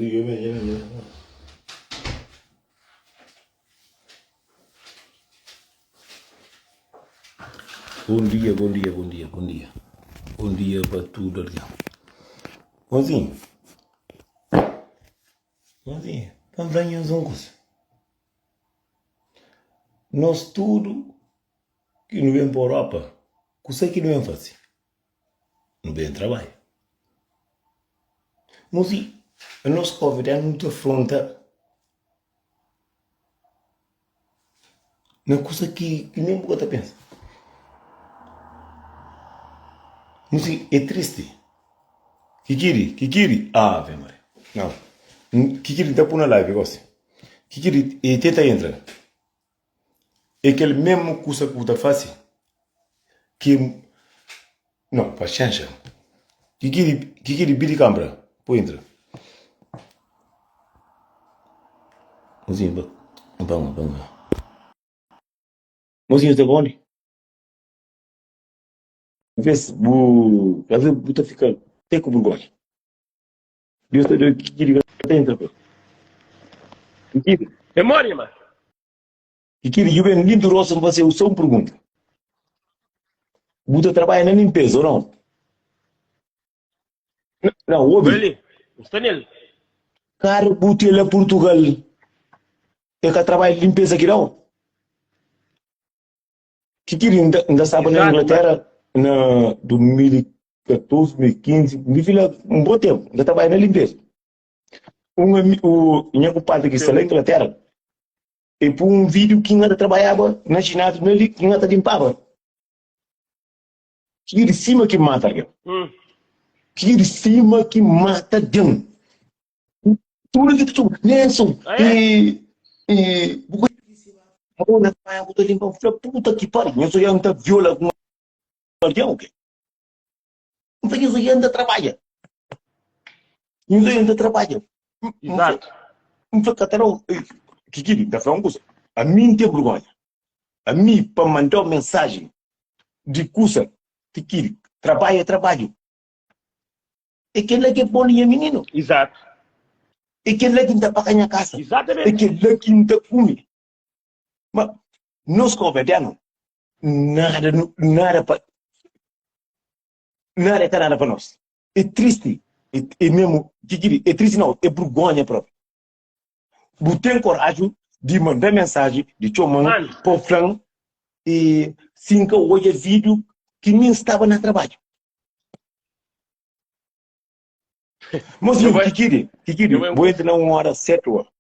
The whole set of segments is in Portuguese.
Bom dia, bom dia, bom dia, bom dia. Bom dia para tudo ali. Bonzinho. Bonzinho. Também os ongos. Nós tudo que não vem para a Europa, o que não vem fazer? Não vem trabalho. Mas e a nossa convidada não te afronta na coisa que nem você pensa. Mas é triste. Kikiri. Ah, vem, Maria. Não. Kikiri está por na live, gosto. Kikiri, e tenta entra. É aquele mesmo coisa que você faz. Que. Não, para chancha. Kikiri, biri câmara. Pô, entra. Mozinho, vamos. Mozinho, está bom? Vê-se, às vezes, você fica até com vergonha. Deus te deu Kikiri, entra, pô. Kikiri. Memória, mano. Kikiri, eu venho lindo rosto, você só uma pergunta. Você trabalha na limpeza ou não? Não, ouve. Ali, está nele. Cara, botei lá Portugal. É que trabalha de limpeza aqui não? Kikiri ainda sabe na Inglaterra, na 2014, 2015, me vi lá um bom tempo, ainda trabalha na limpeza. O minha compadre que está lá na Inglaterra, e por um vídeo que ainda trabalhava na ginásio, que ainda limpava. Que de cima que mata alguém. Que de cima que mata alguém. Tudo que tu, Nelson, Agora vai botar limpa, puta que pariu. Eu sou anda viola com alguém, ok? Não tem isso ainda trabalha. Isso ainda trabalha. Exato. Não foi catarão. Que da frango. A mim tem vergonha. A mim para mandar mensagem de cursa, que trabalho. É que ele que põe menino. Exato. É que ele que está para ganhar casa. Exatamente. É que ele que está come. Mas nós convidamos nada para nós. É triste. É mesmo, é triste não, é vergonha própria. Tem coragem de mandar mensagem de chamar para o Fran e 5 ou 8 vídeos que nem estava no trabalho. Mas Kikiri, vou entrar uma hora 7 horas.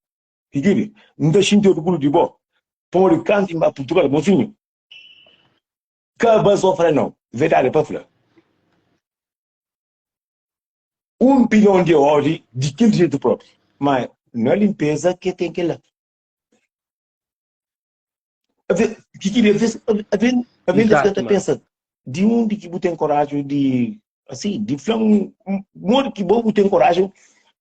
Kikiri, não deixa de orgulho de boa. Põe o canto em Portugal, mocinho. Acaba só falar não, verdade para falar. 1 bilhão de horas de que jeito próprio. Mas não é limpeza que tem que ir lá. A vezes você pensa, de onde que você tem coragem de, assim, de falar onde que você tem coragem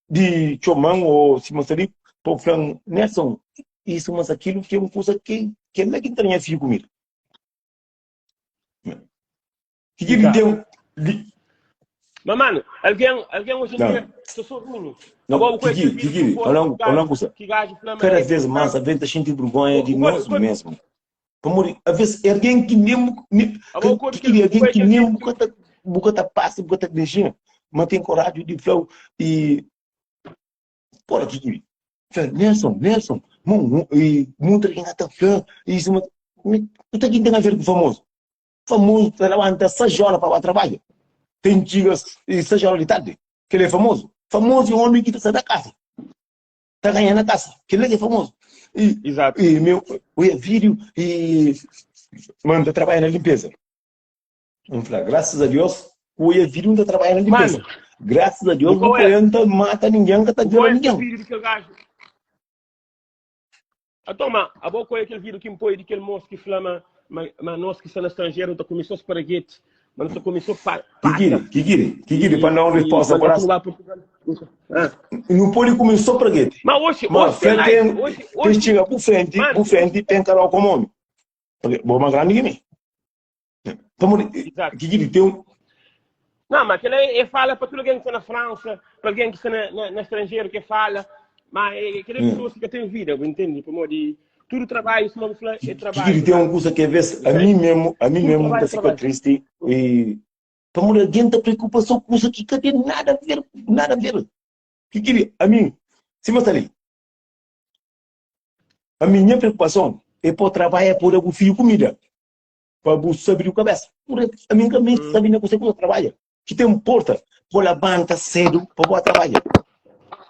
de chamar ou se mostrar para falar, Nelson, isso, mas aquilo que é uma coisa que não é que tem a ver comigo. Que ele deu... Mas, mano, alguém hoje em dia, eu sou ruim. Não, Kikiri, olha uma coisa. Cada vez mais a gente sente vergonha de nós mesmos. Às vezes, alguém que nem bocata passa, bocata deixa, mas tem coragem de falar e... Porra, Kikiri. Nelson, muito quem está falando, isso, mas... Tu tem que a ver com famoso. Famoso, levanta 6 horas para o trabalho. Tem dias e 6 horas de tarde, que ele é famoso. Famoso é um homem que está da casa. Está ganhando a casa, que ele é famoso. Exato. E meu vídeo e manda trabalhar na limpeza. Vamos falar, graças a Deus, o vídeo não trabalha na limpeza. Mano, graças a Deus, não não mata ninguém, que está violando ninguém. Vídeo daquele gajo. Então, mas a boa coisa aquele vídeo que me põe daquele moço que flama, mas nós que estamos no estrangeiro, então começou esparguete. Mas não começou Kikiri, para não resposta para não pode comer só praguete. Mas hoje tem chega por frente, tem canal como homem. Vou mais grande que mim. Kikiri, tem Não, mas ele fala para todo alguém que está na França, para alguém que está no estrangeiro que fala, mas aquele pessoas que tem vida, entende? Por modo de tudo trabalho, isso não é trabalho. Que tem uma coisa que às vezes a mim mesmo me fica triste e para mulher alguém te preocupa só com coisa que não tem nada a ver, nada a ver. Que queria, a mim, se você ali, a minha preocupação é para trabalhar por o fio comida, para você abrir a cabeça. A minha cabeça sabe que você trabalha, que tem uma porta, por a banca cedo para trabalhar.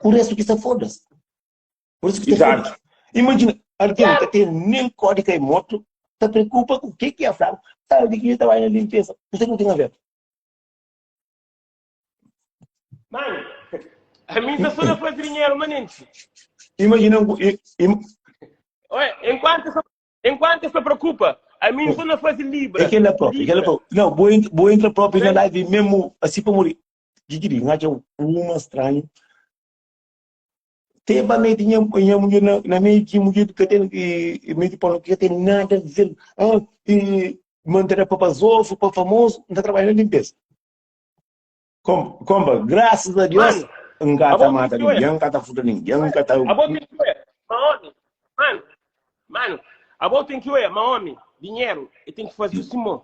Por isso que se foda-se. Por isso que se foda-se. Imagina, alguém que tem nem código em moto, se preocupa com o que é a frase. Sabe que trabalha na limpeza. Você não tem a ver. Mano, a mim está só não faz dinheiro, manente. Imagina, enquanto se preocupa, a mim só não faz livre. Aquela própria. Não, vou entrar próprio na live mesmo, assim para morrer. Gigiri, ngaja uma estranho. Teba me tinha mulher na meio que mulher que tem que me tipo que tem nada a ver. E manter para zoso, para famoso, não trabalha na limpeza. Como, graças a Deus, engata mata ninguém, engata fuda ninguém, engata. Mano, a boa tem que ir, mas dinheiro, e tem que fazer o Simão.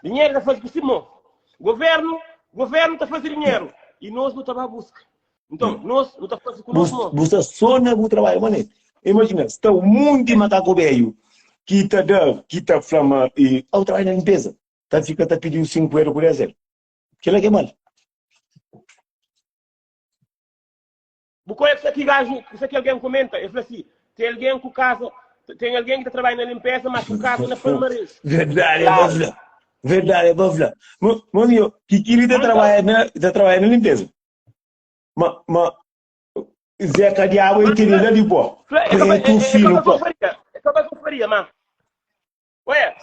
Dinheiro está fazendo o Simão. Governo está fazendo dinheiro. E nós não estamos à busca. Então, nós não estamos fazendo com nós. Você só não vai trabalhar, mano. Imagina, está um monte de macaco velho que está flama e ao trabalho na limpeza. Tá pedindo 5 euros por exemplo. Que é mal. Porque isso aqui alguém comenta, eu falei assim, tem alguém que casa, tem alguém que trabalha na limpeza, mas que casa na palmarés. Verdade, é bafla. Mano, eu que queria trabalhar na limpeza. Mas Zé Cadiabo e queria de boa. É capaz que eu faria, mano. Ué,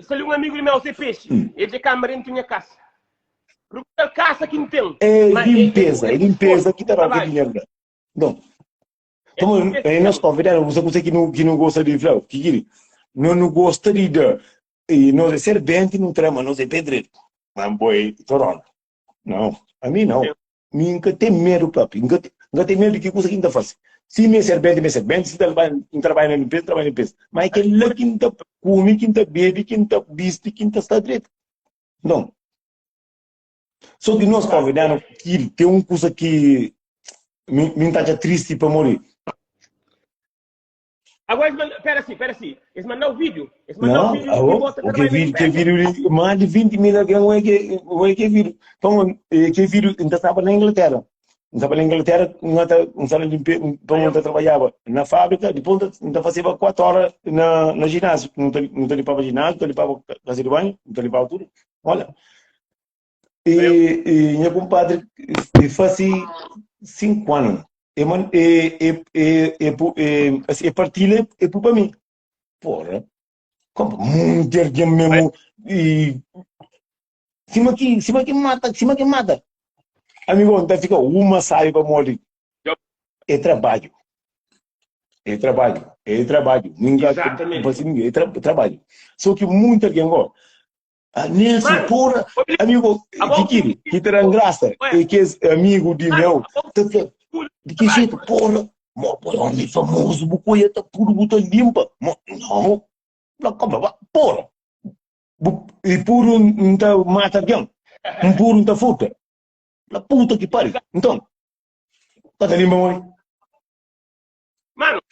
se ali um amigo meu tem peixe, ele tem câmera dentro da minha casa. Porque caça que não tem. É limpeza que terá que dinheiro. Não. Então, nós convidamos você que não gosta de flor, que não gosta de e nós é servente, não trama, nós é pedreiro. Mas boi, torona. Não, a mim não. Mim nunca tem medo próprio, nunca tem medo de que coisa que ainda faz. Se me é servente, se trabalha na limpeza, trabalha na limpeza. Mas aquele lá que ainda come, que ainda bebe, que ainda viste, que ainda está direito. Não. Só que nós convidamos que tem uma coisa que me está triste para morrer. Agora, espera assim. Eles mandam o vídeo. Não, que vídeo, mais de 20 mil alguém que vídeo. Então, que vídeo, ainda estava na Inglaterra. Estava na Inglaterra, não estava limpando, não trabalhava na fábrica, depois ainda fazia 4 horas na ginásio. Não limpava ginásio, não limpava casa de banho, não limpava tudo. Olha. E meu compadre fazia 5 anos. E partilha é para mim. Porra, como muito alguém mesmo. E cima que mata. Amigo, então fica uma sai para morrer. É trabalho. Ninguém é trabalho. Só que muita alguém gosta. Nelson, porra, amigo, que terá graça, que é amigo de meu, de que jeito, porra, homem famoso, bucoia tá puro, buta limpa, não, porra, e puro não tá mata alguém, puro não tá fruta, la puta que pariu, então, tá limpa, mano,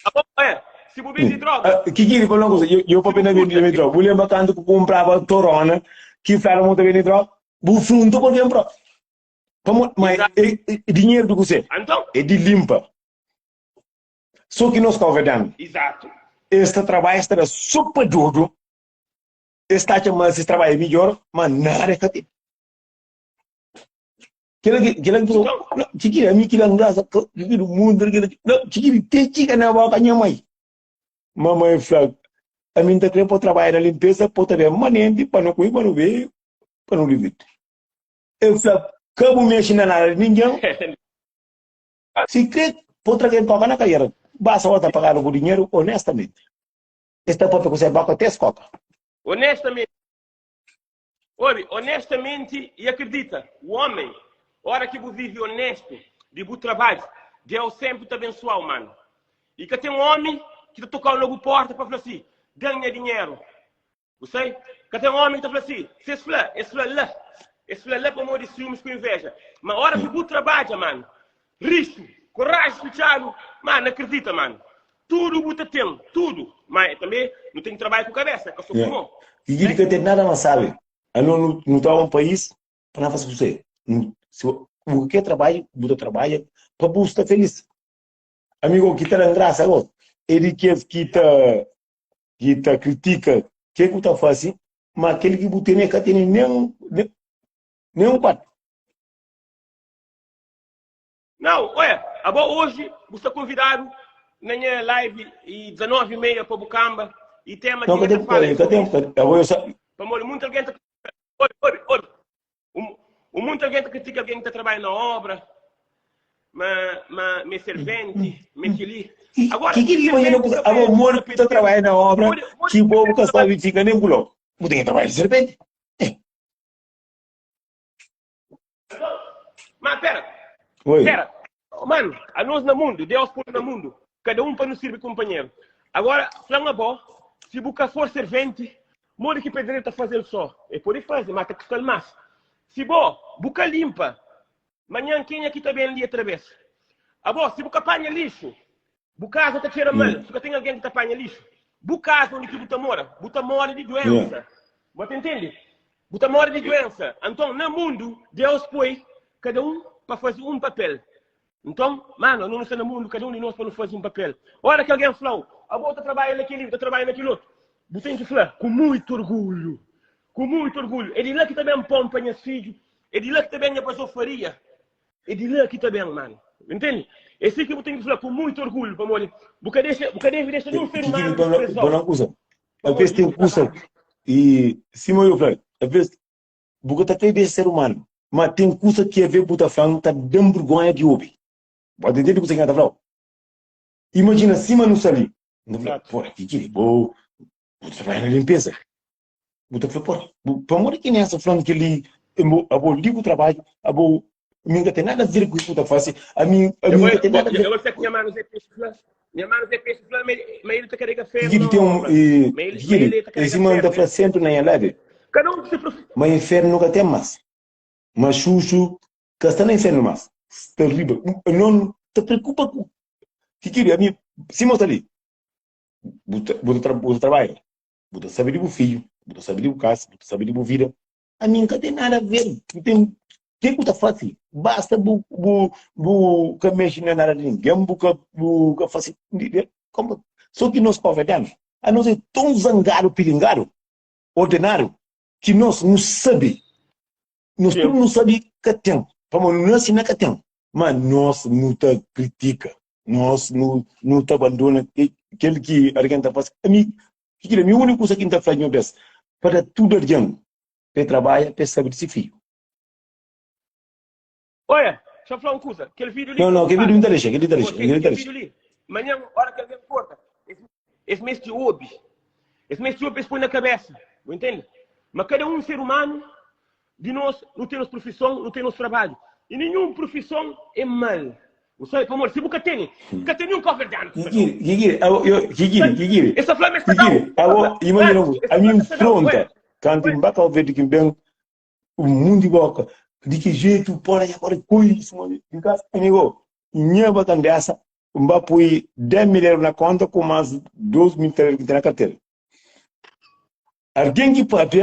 se bebê de droga. Que falou uma coisa, eu para pena vender droga, vou lembrar quando eu comprava torona, que falaram muito vender droga, vou fundo para comprar. Mas dinheiro do que você é de limpa. Só que nós convidamos. Exato. Este trabalho estará super duro. Este trabalho é melhor, mas nada é que a mim que não graça, que o mundo, que tem que na boca minha mãe. Mamãe flag, a mim está querendo para trabalhar na limpeza, para ter manente, para não comer, para não ver, para não viver. Eu flag, como mexe na área de ninguém, se quer, para trazer coca na carreira, basta outra pagar o dinheiro, honestamente. Esta é para você bater até a escola. Honestamente. Olha, honestamente, e acredita, o homem, hora que você vive honesto, de bom trabalho, Deus sempre te abençoa, mano. E que tem um homem que te toca logo porta para falar assim, ganha dinheiro. Você? Que tem um homem que te fala assim, esse lá para morrer de ciúmes com inveja. Mas hora que você trabalha, mano, risco, coragem, escuchado, mano, acredita, mano. Tudo você tem, tudo. Mas também não tem trabalho com cabeça, que eu sou comum. E ele que tem nada mais sabe. Eu não está um país para não fazer você. Se o que trabalha, você trabalha para você estar feliz. Amigo, que está graça agora. Ele que critica que está fazendo, mas aquele que você nem tem nenhum quarto. Não, olha, agora hoje você está convidado na minha live e 19h30 para Bucamba e tema não, de cadê? Para muito alguém está... Olha, muito alguém critica alguém que está trabalhando na obra, mas servente, me quili. Agora, que imagina a amor que está trabalhando na obra, que o povo que está fica nem pulou. Você tem que trabalhar de servente. Mas pera. Oi. Pera. Mano, a nós no mundo, Deus põe no mundo, cada um para nos servir companheiro. Agora, falando bom, se você for servente, mora que pedreiro está fazendo só. É por isso fazer, mas tem que ficar mais. Se você limpa, amanhã quem aqui também ali através. Se você apanha lixo, você casa está cheirando mal. Se você tem alguém que está apanha lixo, você casa onde você mora de doença. Você entende? Você mora de doença. Então, no mundo, Deus põe cada um para fazer um papel. Então, mano, não está no mundo, cada um de nós para fazer um papel. Olha que alguém falou, a outra trabalha naquele, outra trabalha naquele outro. Você tem que falar com muito orgulho. Com muito orgulho. É de lá que também pompa meus filhos. É de lá que também a pessoa faria. É de lá que também, mano. Entende? É assim que você tem que falar com muito orgulho, para morrer. Você deve deixar um ser humano desprezado. Às vezes tem coisa, e se eu falar, às vezes, você está tendo ser humano, mas tem coisa que a ver com o falando, está dando vergonha de ouvir. Pode entender o que você está falando? Imagina, cima no sali. Pô, que vou trabalhar na limpeza. Você fala, pô, para morrer que nem essa falando que ele, eu ligo o trabalho, eu não tem nada a ver com isso que eu faço. A mim não tem nada a ver. Eu sei que minha mãe não é peixe flã. Minha mãe não é peixe flã, mas ele está carregando ferro. Ele tem esse mano está fazendo na live. Cada um que se profita. Mas inferno nunca tem mais. Mas chuchu, que está no inferno mais. Terrível. Não te preocupa com que queria. A mim, se mostra ali. Você trabalha. Você sabe de um filho. Você sabe de um caso. Você sabe de uma vida. A mim não tem nada a ver. Tem que está fácil. Basta que mexe na nada de ninguém. Que faz. Só que nós convidamos. A nós é tão zangado, pilingado, ordinário, que nós não sabemos. Nós não sabemos que tem. Vamos, nós não que tem. Mas nós não te critica. Nós não te abandona. Aquele que alguém está fazendo. A minha única coisa que está fazendo é para tudo alguém que trabalha, para saber se fio. Olha, deixa eu falar uma coisa. Aquele vídeo ali. Não, aquele vídeo não deixa. Aquele vídeo ali. Amanhã, hora que alguém corta. Esse mês de oube. Esse mês de oube põe na cabeça. Entende? Mas cada um ser humano de nós não temos profissão, não temos trabalho. E nenhuma profissão é mal. Você, por amor, se você tem um convidado. Que essa flama está imagina, a minha fronta, quando eu bato ao ver que vem o mundo de boca, de que jeito, por aí, agora, coisa, amigo, minha bacandeaça, vai pôr 10 milhões na conta com mais 2 mil que tem na carteira. Alguém que pode,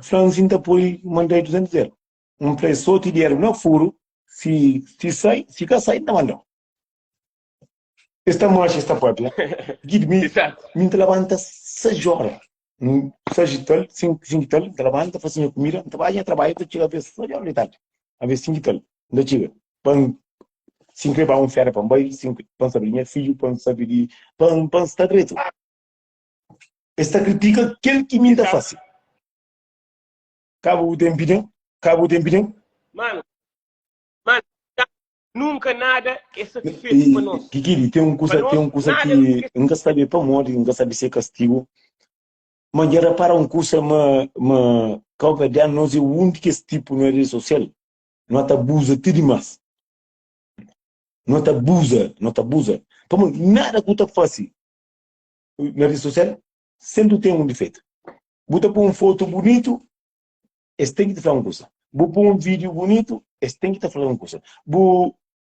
Francinha está por mandar 200 euros. Um preço de dinheiro não furo, se sai, fica saindo na mão. Esta marcha está própria. Me levanta 6 horas. 6 e tal, 5 e tal, levanta, faz minha comida, trabalha, chega a ver 6 horas de tarde. A ver 5 e tal, ainda chega. Pão, 5 para um fera para um banho, 5 para saber minha filho, para saber de pão, está direito. Esta crítica, aquele que me dá fácil. Cabo o tempinho. Mano, nunca nada é satisfeito para nós. Kikiri, tem um coisa que nunca sabe para morrer, nunca sabe ser castigo. Mas era para um curso, Calvediano não se único esse tipo na rede social. Não te abusa tudo mais. Não te abusa, não te abusa. Como nada que tu faz na rede social, sempre tem um defeito. Bota por uma foto bonito, esse tem que te falar uma coisa. Bota por um vídeo bonito, esse tem que te falar uma coisa.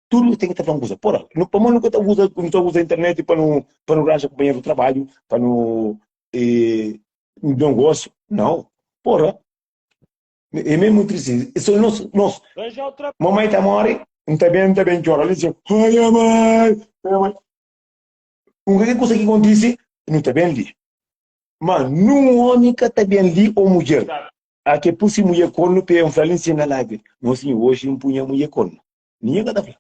Tudo tem que te falar uma coisa. Porra, para mim nunca usa a internet para não arranjar companheiro de trabalho, para não um negócio. Não. Porra. É mesmo triste. Isso é nosso. Mamãe está morre, não está bem, chora. Ela diz, ai, mãe. Uma coisa que acontece, não está bem ali. Mas não única está bem ali ou mulher. A que pusi mulher corno, pe um falência na live. Mocinho, hoje um punha mulher corno. Ninguém está falando.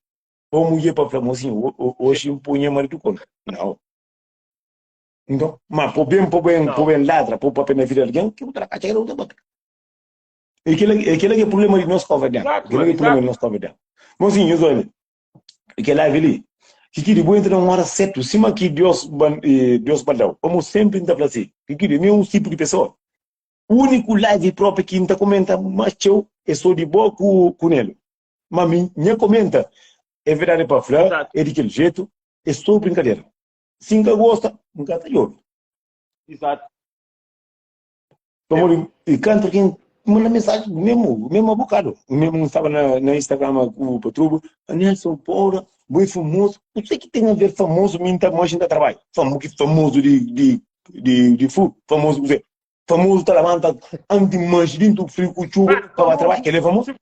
Ou mulher para falar, mocinho, hoje um punha marido corno. Não. Então, mas por bem ladra, por papel na vida de alguém, que eu trago a chegar outra boca. Aquele que é o problema de nós convidar. Aquele é o problema de nós convidar. Mocinho, eu olho. Aquele live ali. Que depois entra uma hora certa. Cima que Deus bandou. Como sempre ainda fala assim. Que é um tipo de pessoa. O único live próprio que ainda comenta, mas eu sou de boa com ele. Mas minha comenta é verdade para falar, é daquele jeito, é só brincadeira. Se nunca gosta, nunca está de Exato. Como e canto quem manda mensagem, mesmo abocado. Mesmo estava na Instagram com o Petrubo, Nelson, porra, boi famoso. O que tem a ver famoso, minta mais ainda trabalho. Famoso de fu, famoso você. Famoso trabalha anti-manche dentro do frio com chuva para trabalhar, que ele é famoso.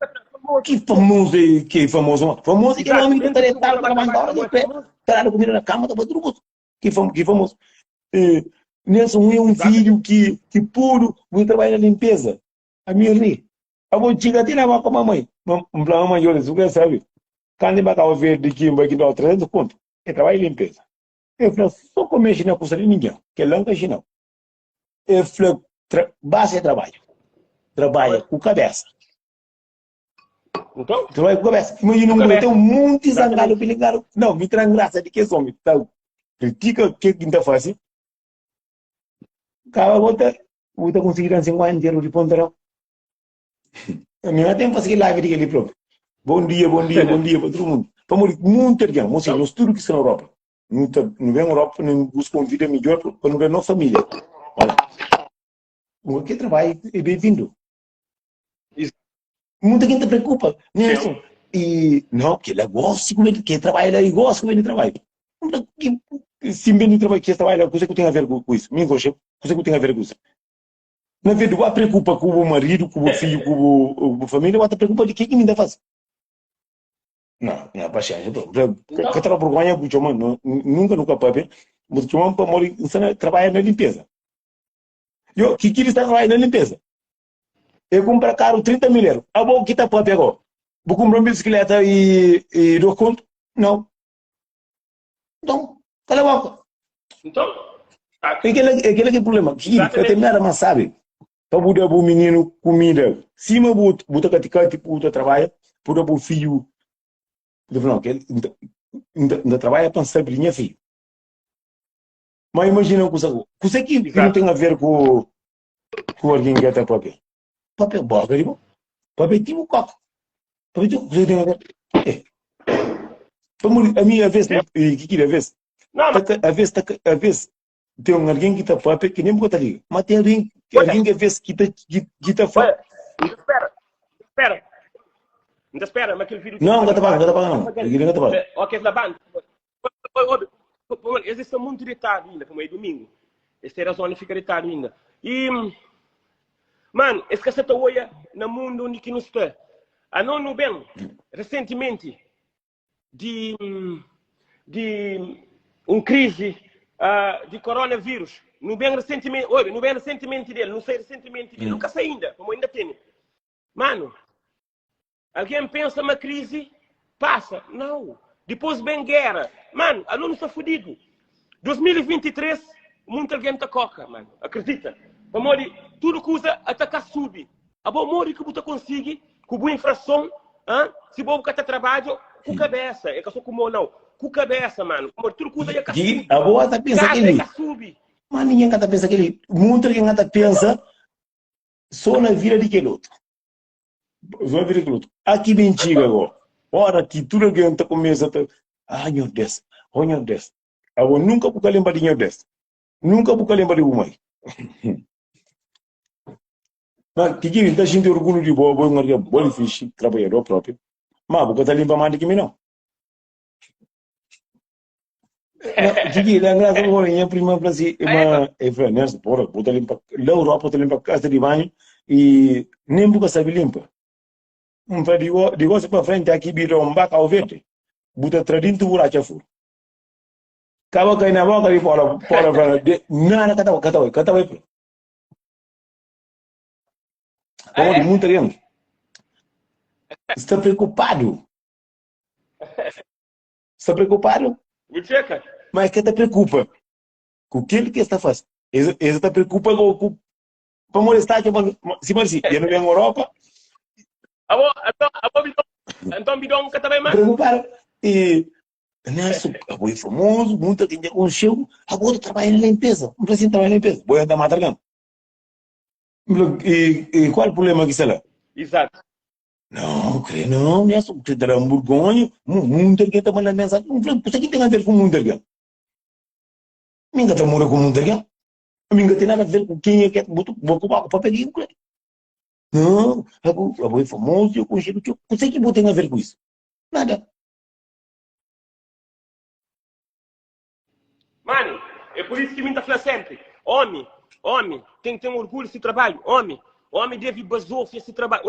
Que famoso é famoso? Famoso é que não me está trabalhando agora, está comida na cama, está tudo gosto. Que famoso. Nelson é um filho que puro, vou trabalhar na limpeza. A minha ri. A vou chegar até lá com a mamãe. Mamãe, olha, você sabe. Quando eu acabo ver de que vai dar 300 conto, é trabalho em limpeza. Eu falei, só comer na coisa de ninguém, que é longa não. Eu falei, base é trabalho. Trabalha com cabeça. Então? Trabalha com cabeça. Imagina um tem um monte de zangado, pilingado. Não, me traz graça de que é homem. Critica o que está fazendo. Cada vou conseguir 50 dinheiro de ponta. A minha tempo fazer live de ele próprio. Bom dia para todo mundo. Para muito gente, nós tudo que está na Europa. Não vem na Europa, não busca uma vida melhor para não ver nossa família. Olha. O que trabalho é bem-vindo. Muita gente preocupa, Nelson. E não, que ele gosta que trabalha e gosta de trabalho. Se bem de trabalho que trabalha, coisa que tem a ver com isso. Minha coisa que tem a ver com isso. Na verdade, você preocupa com o marido, com o filho, com a família, você preocupa de que me dá fazer. Não, paciência. Que trabalho por ganhar, nunca papai. Mas o para morrer, trabalha na limpeza. Eu, que está trabalhando na limpeza. Eu compro carro 30 mil euros. Ah, bom, que está para pegar? Vou comprar uma bicicleta e dou conta? Não. Então, cala a boca. Então, aquele que é o problema. Que até nada mais sabe. Para botar o menino comida. Se eu botar caticate, tipo, trabalha, para o filho. Não, que ainda trabalha para sempre minha filha. Mas imagina uma coisa que não tem a ver com alguém que está papel. Papel bosta, irmão. Papel tipo coca. Papel tipo, você tem a ver. A minha vez, que queria vez. A vez, tem alguém que está papel que nem me conta ali. Mas tem alguém que está fora. Espera. Ainda espera, mas aquele vídeo... Não está pagando. Ok, na banda. Eles são muito irritados ainda, como é domingo. Esta era a zona fica irritada ainda. E, mano, esse cacete olha no mundo onde que não está. A não bem, recentemente, de crise de coronavírus. Não bem recentemente, olha, não bem recentemente dele, não sei recentemente dele, nunca sei ainda, como ainda tem. Mano, alguém pensa uma crise, passa. Não. Depois vem guerra. Mano, aluno está fodido. 2023, muita gente está coca, mano. Acredita? Amor, tudo que usa atacar sube. A bom amor que você consegue, com boa infração, se você está trabalho, com cabeça. É que eu sou como não. Com cabeça, mano. Amor, tudo que usa é que a boa está pensa que ele. Sube. Mas ninguém está pensa que ele. Muita gente está pensa Só na vida de aquele outro. Só na vida daquele outro. Aqui mentira agora. Ora que tudo que está começa a meu Deus, oh meu Deus. Eu nunca vou lembrar de meu Deus. Nunca vou lembrar de uma. Mas que está sentindo orgulho de boa, boa, uma boa ficha, trabalhador próprio. Mas vou estar limpando mais do que mim não. Que é engraçado agora, minha prima falou assim, eu falei, nessa, porra, vou estar limpar, lá Europa, vou estar limpar a casa de banho e nem vou saber limpar. Digo, se para frente aqui, vira baca ao verde, buta tradindo tu buraco furo. Acaba caindo na boca e fora, nada, catawa, como de muita gente. Está preocupado. Está preocupado? Mas que te preocupa? Com aquilo que está fazendo. Ele está preocupado com para molestar, se assim, eu não venho à Europa. Então, bidão, que também mais. Preocupado. E nessa, eu é famoso, muita gente conheceu, agora trabalha em limpeza. Não precisa trabalhar em limpeza. Vou andar matando. E qual é o problema que está lá? Exato. Não, creio não, nessa, você terá um burgonho, muita gente está mandando mensagem. Você que tem a ver com muita gente? Minha está morando com muita gente. Minha tem nada a ver com quem é que vou ocupar o papel de inglês. Não, eu é famoso, eu conheço, você que tem a ver com isso? Nada. Mano, é por isso que me está falando sempre. Homem, tem que ter um orgulho desse trabalho. Homem deve basar esse trabalho.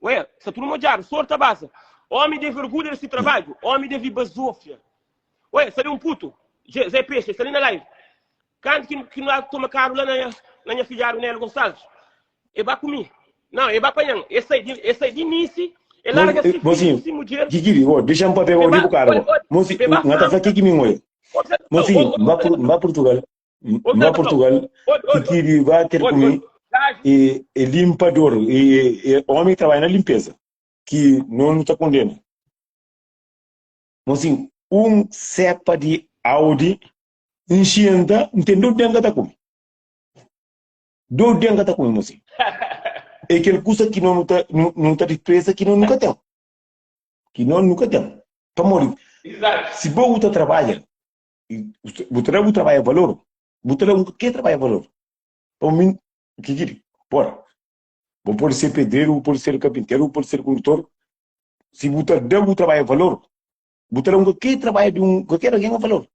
Ué, se tu não manjar, sorte a base. Homem deve orgulho desse trabalho. Homem deve basar. Ué, sabe um puto? Zé Peixe, está ali na live. Quando que não toma caro lá na minha filha, Nelo Gonçalves? É para comigo. Não, é para apanhar. Esse aí de início, é larga se filho, se mulher. Kikiri, deixa um papel ali pro cara. Moço, não está aqui que me moe. Moço, vai Portugal. Vai Portugal. Kikiri vai ter comigo. E limpador. E homem trabalha na limpeza. Que não está condena. Moço, cepa de Audi. Enxienta, entendeu? Denga tá comigo. Do denga tá comigo, moço. É aquele custa que não tá de presa que não nunca tem. Que não nunca tem. Para morrer. Se você trabalha, você trabalha valor, você quer trabalhar valor. Para mim, que quer? Bora. Você pode ser pedreiro, pode ser carpinteiro, pode ser condutor. Se você deve trabalhar valor, você não quer trabalhar de qualquer alguém valor.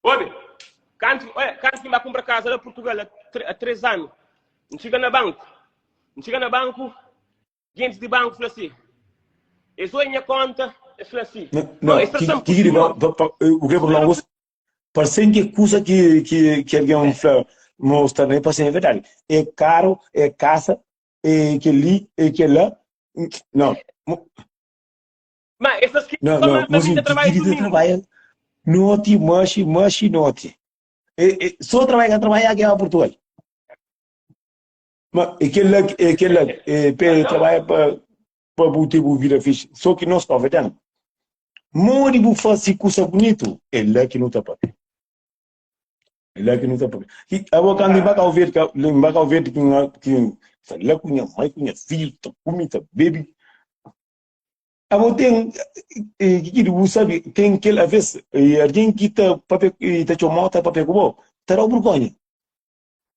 Olha, quando vai comprar casa lá em Portugal há 3 anos, não chega no banco, gente de banco fala assim, é só minha conta, é fala assim. Não, o que é problema? Parece que coisa que alguém mostra, não é para ser verdade. É caro, é casa, é que ali, é que lá. Não. Mas essas que não, mas o que trabalha, note, machi, note. Só trabalha aqui em Portugal. Mas aquele trabalha para botar o vida fixe. Só que nós estamos vendo. Mori bu fazer coisa bonito. É lá que não está para. É lá que não está para. E agora quando vai ao ver que lá com minha mãe, com minha filha, comida, baby. Agora tem que você sabe tem aquela vez alguém que está papel está chamando tá papel como terá vergonha.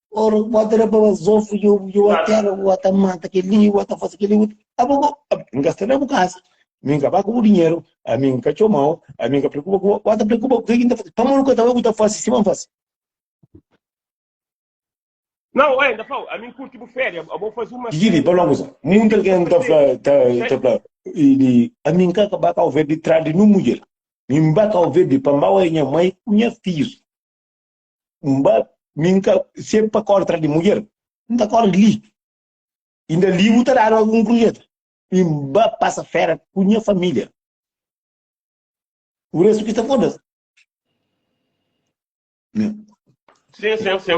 Ora bota para os eu até o atamanta que li o atafaz que li agora gastar na casa me acaba com o dinheiro a mim que chamou a mim que preocupa o ata preocupa que ainda para não contar o que faz se não faz. Não, ainda falo, a mim curte o férias, eu vou fazer uma. Giri, para longo isso. Muita gente tá e a mim que acaba com o ver de trás de no mulher. Me bata o ver de pambau e minha mãe, minha filha. Minha sempre para cortar de mulher. Não tá corta ali. Ainda ali o dar algum projeto. Me passa fera com minha família. O resto que está foda. Sim.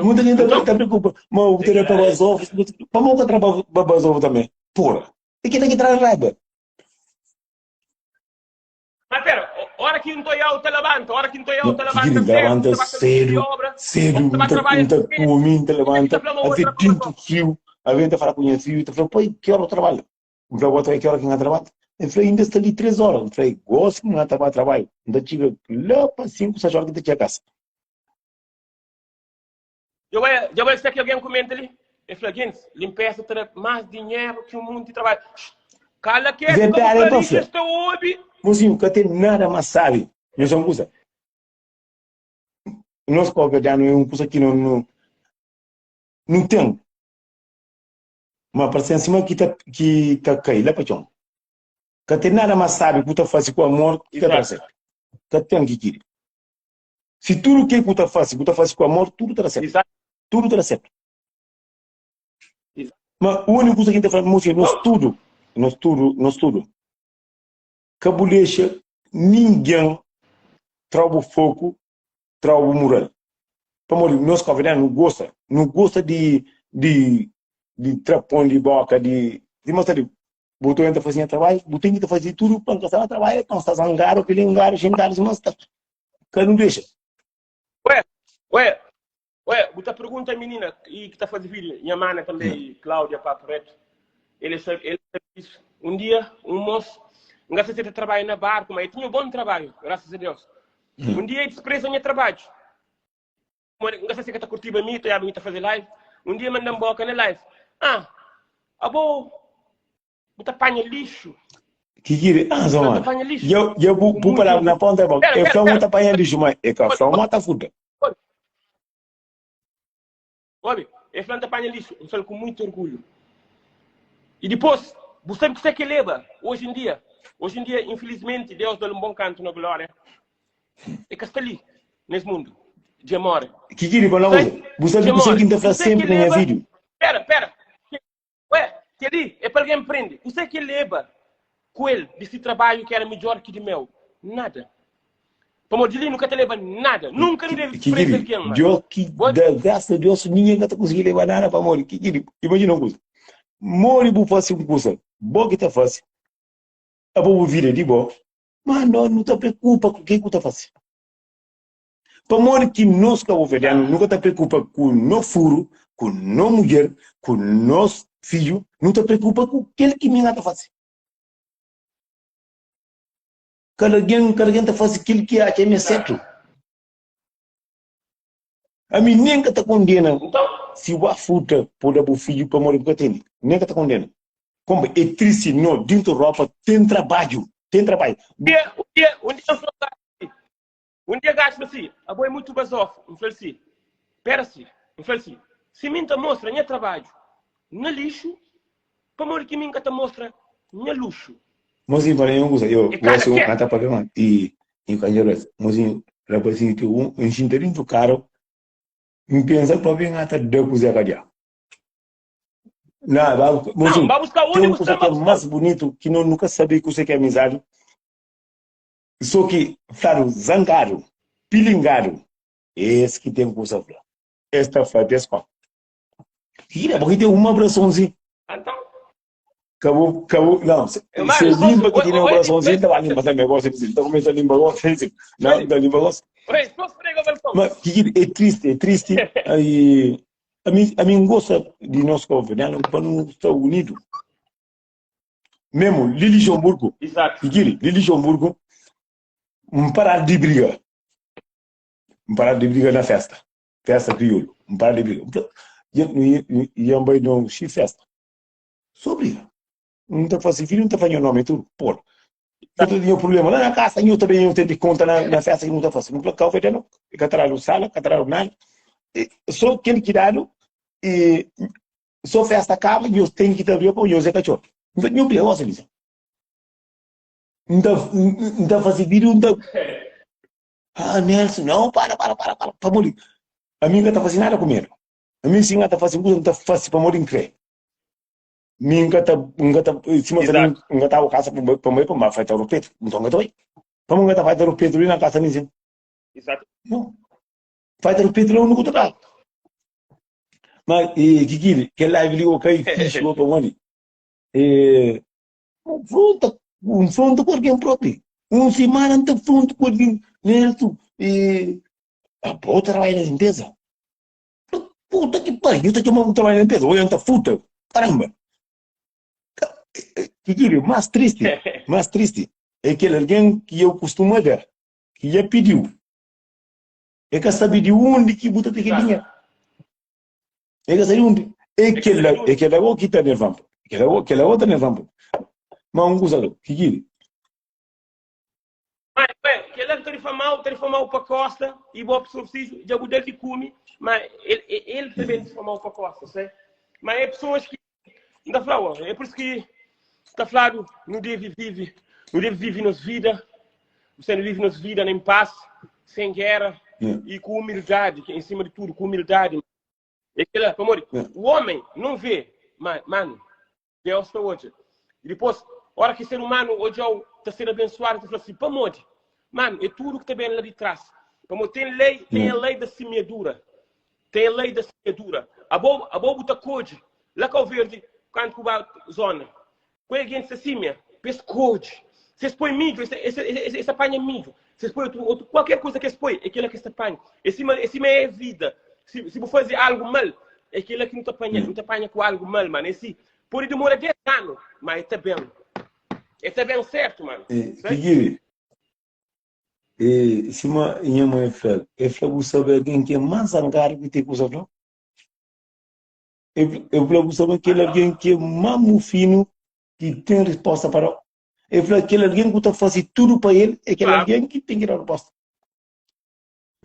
Muita gente está preocupada. Mas o que para as ovos, para montar trabalho para as ovos também. Porra. E que tem que trazer raiva. Mas pera, hora que não eu te levanta, hora que não eu te Kikiri, levanta cedo, cedo, muita come, te levanta, a ver tinto frio, a ver te falar com o frio, te fala, pô, que hora eu trabalho? Eu falei, outra que hora que eu trabalho? Eu falei, ainda está ali 3 horas. Eu falei, gosto que não estava a trabalho. Ainda tive lá para 5, 6 horas que te tinha casa. Já vai ser que alguém comenta ali. Eu falei, limpeza terá mais dinheiro que o mundo de trabalho. Cala que é como Clarice está hoje. Mozinho, que tem nada mais sabe. Não são coisa. Nós governo é uma coisa que não tem. Mas para ser cima que tá cai lá para chão. Que tem nada mais sabe que tu faz com amor, que tá certo. Que tem que querer. Se tudo que tu faz com amor, tudo tá certo. Exato. Tudo tá certo. Mas a única coisa que a gente faz, mozinho, nós tudo. Cabulecha, ninguém trava fogo, trava moral. Para nós governo não gosta de trapão de boca, de mostrar de botou entra fazendo trabalho, botou entra fazer tudo para passar a trabalho, então está zangado, pilingar, xingar, se mostra. Que não deixa. Ué, você pergunta a menina que está fazendo vídeo, minha mana também, Cláudia Papo Reto. Ele sabe isso. Um dia, um moço, não sei se ele trabalha na barco, mas ele tinha um bom trabalho, graças a Deus. Um dia ele despreza o meu trabalho. Não sei se ele está curtindo a mim, está fazendo live. Um dia manda um boca na live. Você apanha lixo. Que zona. Eu vou parar na ponta da boca. Eu falo muito apanha lixo, mas é que eu falo muito fuda. Olha, eu falo apanha lixo, eu falo com muito orgulho. E depois, você sabe que leva hoje em dia, infelizmente, Deus dá um bom canto na glória. É que está ali, nesse mundo, de amor. Que quando você ainda faz sempre na minha vídeo. Pera. Ué, que ali é para alguém aprender. Você que leva com ele desse trabalho que era melhor que de meu? Nada. Para o Dili nunca te leva nada. Nunca deve desprezar alguém. Deus que graças a Deus ninguém está conseguindo levar nada para morrer. Imagina uma coisa. Morre por fazer uma coisa. Boa que está fácil. A boa vida de boa. Mas não te preocupa com o que está fazendo. Para morrer que nós que governo nunca te preocupa com o furo, com a mulher, com o nosso filho, não te preocupa com aquele que me está fazendo. Cada alguém está fazendo aquilo que é certo. A mim nem que te condena. Então, se o fruta pode dar o filho para morrer porque tem, nem que te condena. Como é triste, não, dentro da roupa tem trabalho. Um dia gasto assim, a boa é muito basof, infelici. Pera-se, infelici. Se mim te mostra meu trabalho no lixo, para morrer que mim te mostra no luxo. Mozinho, para eu gosto de cantar para cá e cantar. Mozinho, representa enchinteirinho do caro, pensa para vir até depois da cadeia. Não, mozinho, tem uma coisa que é mais bonito que nós nunca sabemos que você é amizade. Só que, claro, zangado, pilingado, esse que tem coisa lá. Esta foi a desculpa. Tira, porque tem uma abraçãozinha. Então, acabou, não, se limpa que tem uma abraçãozinha, estava limpa também, você está começando a limpar você, não, está limpa você. Mas, é triste, aí, a mim gosta de nós governar para não estar unido. Mesmo, Lili Jomburgo, Lili Jomburgo, parar de briga na festa crioulo, parar de briga. E vai não se festa, só briga. Não está fazendo filho, não está fazendo nome, tudo, pô. Eu tenho problema lá na casa, eu também eu tenho de conta na festa que não está fazendo. Não está fazendo, cataralo sala, cataralo nada. Só aquele que dá, e só festa acaba e eu tenho que abrir para o José Cachorro. Não tem briga, você diz. Não está fazendo vídeo, não está. Nelson, não, para morrer. A minha está fazendo nada com ele. A minha senhora está fazendo coisa, não está fazendo para morrer em crê. Minha está, se você não está a casa para morrer, para fazer o peito. Então, eu estou aí. Para morrer, fazer o peito ali na casa, nem assim. Exato. Não. Fazer o peito lá, eu não estou lá. Mas, que live ali, ok, fixe, outro ano. Um fronto com alguém próprio. semana anta pronto com ele, Nelson, e a outra trabalha na limpeza. Puta que pariu, tá chamando trabalho na limpeza, olha, anta puta, caramba. Que queria, mais triste, é aquele alguém que eu costumo ver, que já pediu, é que sabe de onde que botar aquele dinheiro, é que sabe onde, é que lá que tá nervando, que lá outra nervando, mas um gozado, que queria. Mas, que ele tarifa mal para Costa e vou preciso de algum dele come, mas ele também tarifa mal para Costa, certo? Mas é pessoas que ainda falam, é por isso que está falando, não deve viver nas vidas, você não vive nas vidas nem paz, sem guerra e com humildade, que em cima de tudo, com humildade. É aquela, amor, o homem não vê, mas, mano, Deus está hoje. E depois, a hora que o ser humano hoje está sendo abençoado, está falando assim, para onde? Mano, é tudo que está bem lá de trás. Tem a lei da semeadura. Tem a lei da semeadura. A bobo está code. Lá que o verde, quando que vai zona. Quando alguém se semeia, pensa code. Vocês põem milho, esse apanha milho. Vocês põem qualquer coisa que se põe, é aquilo que se apanha. Esse é vida. Se você fazer algo mal, é aquilo que não te apanha com algo mal, mano. Esse, pode demorar 10 anos, mas está bem. Está bem certo, mano. Figure. Sima nyama é flagu sabe alguém que é mais zangado que tem coisa não? É flagu sabe aquele alguém que é mais fino que tem resposta para é flagu aquele alguém que está fazendo tudo para ele é aquele alguém que tem que dar resposta.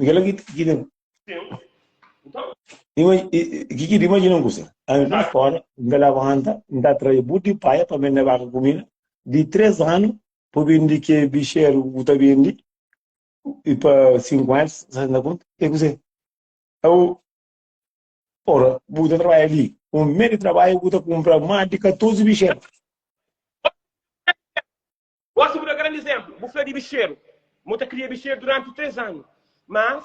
Aquele alguém que tem. Então, Imagina uma coisa. Aí lá fora, ainda levanta, ainda traz buti paia para me levar a comida de 3 anos para vir que bicheiro o tá vindo e para 5 anos, sabe na conta? É que eu, ora, Buda trabalha ali. Um mês de trabalho, Buda compra mais de 14 bicheiros. gosto de um grande exemplo. Bufé de bicheiro. Muita cria bicheiro durante 3 anos. Mas,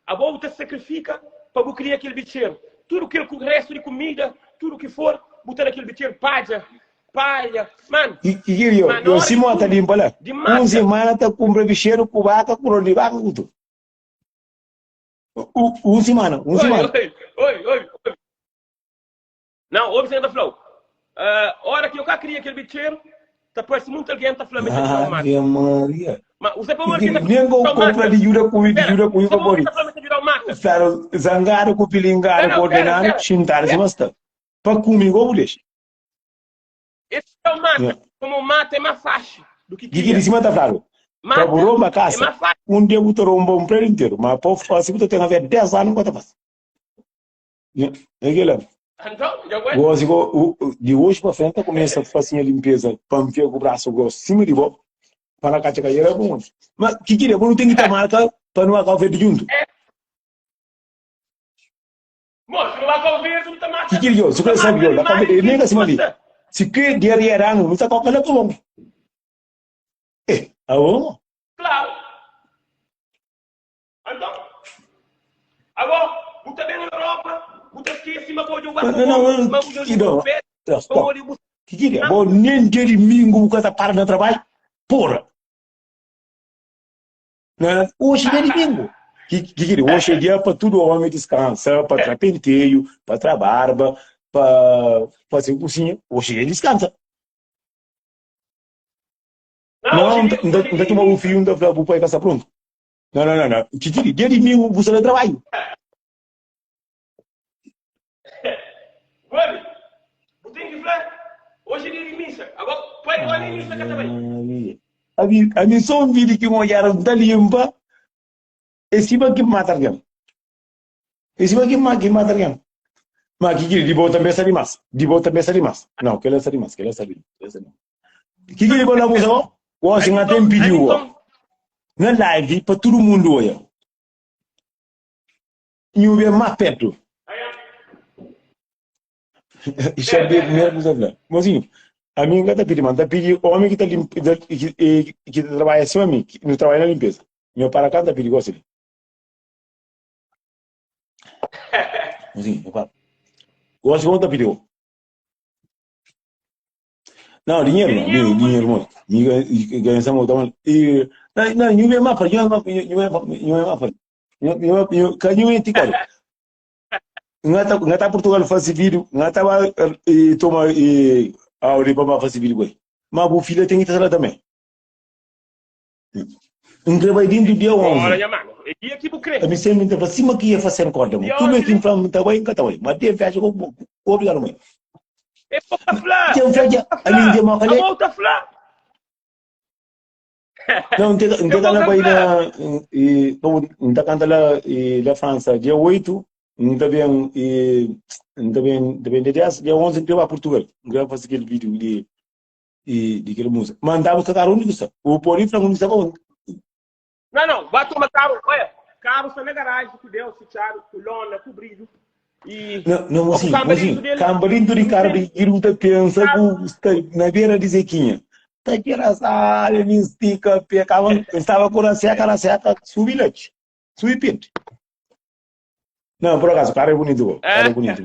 a volta se sacrifica para criar aquele bicheiro. Tudo que o resto de comida, tudo que for, botar aquele bicheiro, palha. Mano, Eu se mata limpa lá. Semana tá compra bicheiro, cubaca, curo de vaca, tudo. Semana. Oi. Não, observa, falou. Hora que eu queria aquele bicheiro, tá parecendo muito alguém tá falando Ave Maria. mas você pode marcar nem compra de jura com você para pode virar o mata. Fero zangaro com pilingaro coordenado, chintar se basta. Para comigo ou deixa. Esse é o mata. Como o mata é mais fácil do que Gigi de cima tá claro. Para burro uma casa. Dia botou um bom prédio inteiro, mas para fazer você tem a ver 10 anos quanto faz. É aquele. Então, já vai. De hoje para frente começa a fazer a limpeza, para enfiar o braço grosso cima de volta, para a caixa cair é bom. Mas que queria, não tem que ter marca para não acabar de junto. Moço, não vai ouvir, não tá mais. Que queria, se você sabe, eu acabei de nem assim ali. Se que dia era não está com aquela como. Alô? Claro. Então, agora, você vem na Europa, você esquece, mas pode jogar não. Que queria, bom, nem dia de domingo você para no trabalho, porra. Hoje é domingo. Hoje é dia para tudo o homem descansar, para trapenteio, para trabalhar, para fazer cozinha. Hoje é descansa. Não, ainda tomar o fio, ainda para o pai casa pronto. Não. Dia de domingo você não trabalha. Hoje é dia de missa. Agora, pai, olha a missa que também. A missão de que eu já não limpa. Esse aqui mata alguém. Esse aqui mata alguém. Mas que de volta pensa de mais. Não, que ela sabe mais, que ela sabe. Que quando a música, o assim até pediu. Na live para todo mundo olha. E o bem mais perto. Isso é bem primeiro música. Mozinho, a minha gata pedi, manda pedir o homem que tá que trabalha assim a mim, que não trabalha na limpeza. Meu para cá tá perigoso ali. Mozinho, eu falo. Gosto de conta pediu. Não, dinheiro não, dinheiro muito. Ganha essa moto, mano. E não, não é mapa, não é mapa, não é mapa. Canho é ticado. Ngata Portugal faz vídeo, ngata vai e toma e a Oriba vai fazer vídeo aí. Mas o filho tem que estar lá também. Vai dentro do dia Olha, 11. minha mano. E dia que você A mim sempre me para cima que ia fazer corda, mano. dia Tu me 11, que inflama muito bem, encata bem. Mas tem viagem com obrigado, mãe. é para falar. Tem viagem, a mim tem uma A falha. volta a falar. Não, não tem na Bahia, não está cantando lá na França, dia 8, não está bem, não está bem, dia 11, não vai a Portugal. Não vai fazer aquele vídeo de aquela música. Mandava que cara único, sabe? O Poli Franco não estava onde. Não, vai tomar carro. Olha, carro está na garagem, com Deus, fechado, com lona, com brilho. E não, assim, cambarinho do Ricardo, e não está pensando, na beira de Zequinha. Tá sabe, me estica, estava com a seca, subi leite, subi pinto. Não, por acaso, o cara é bonito, cara é bonito.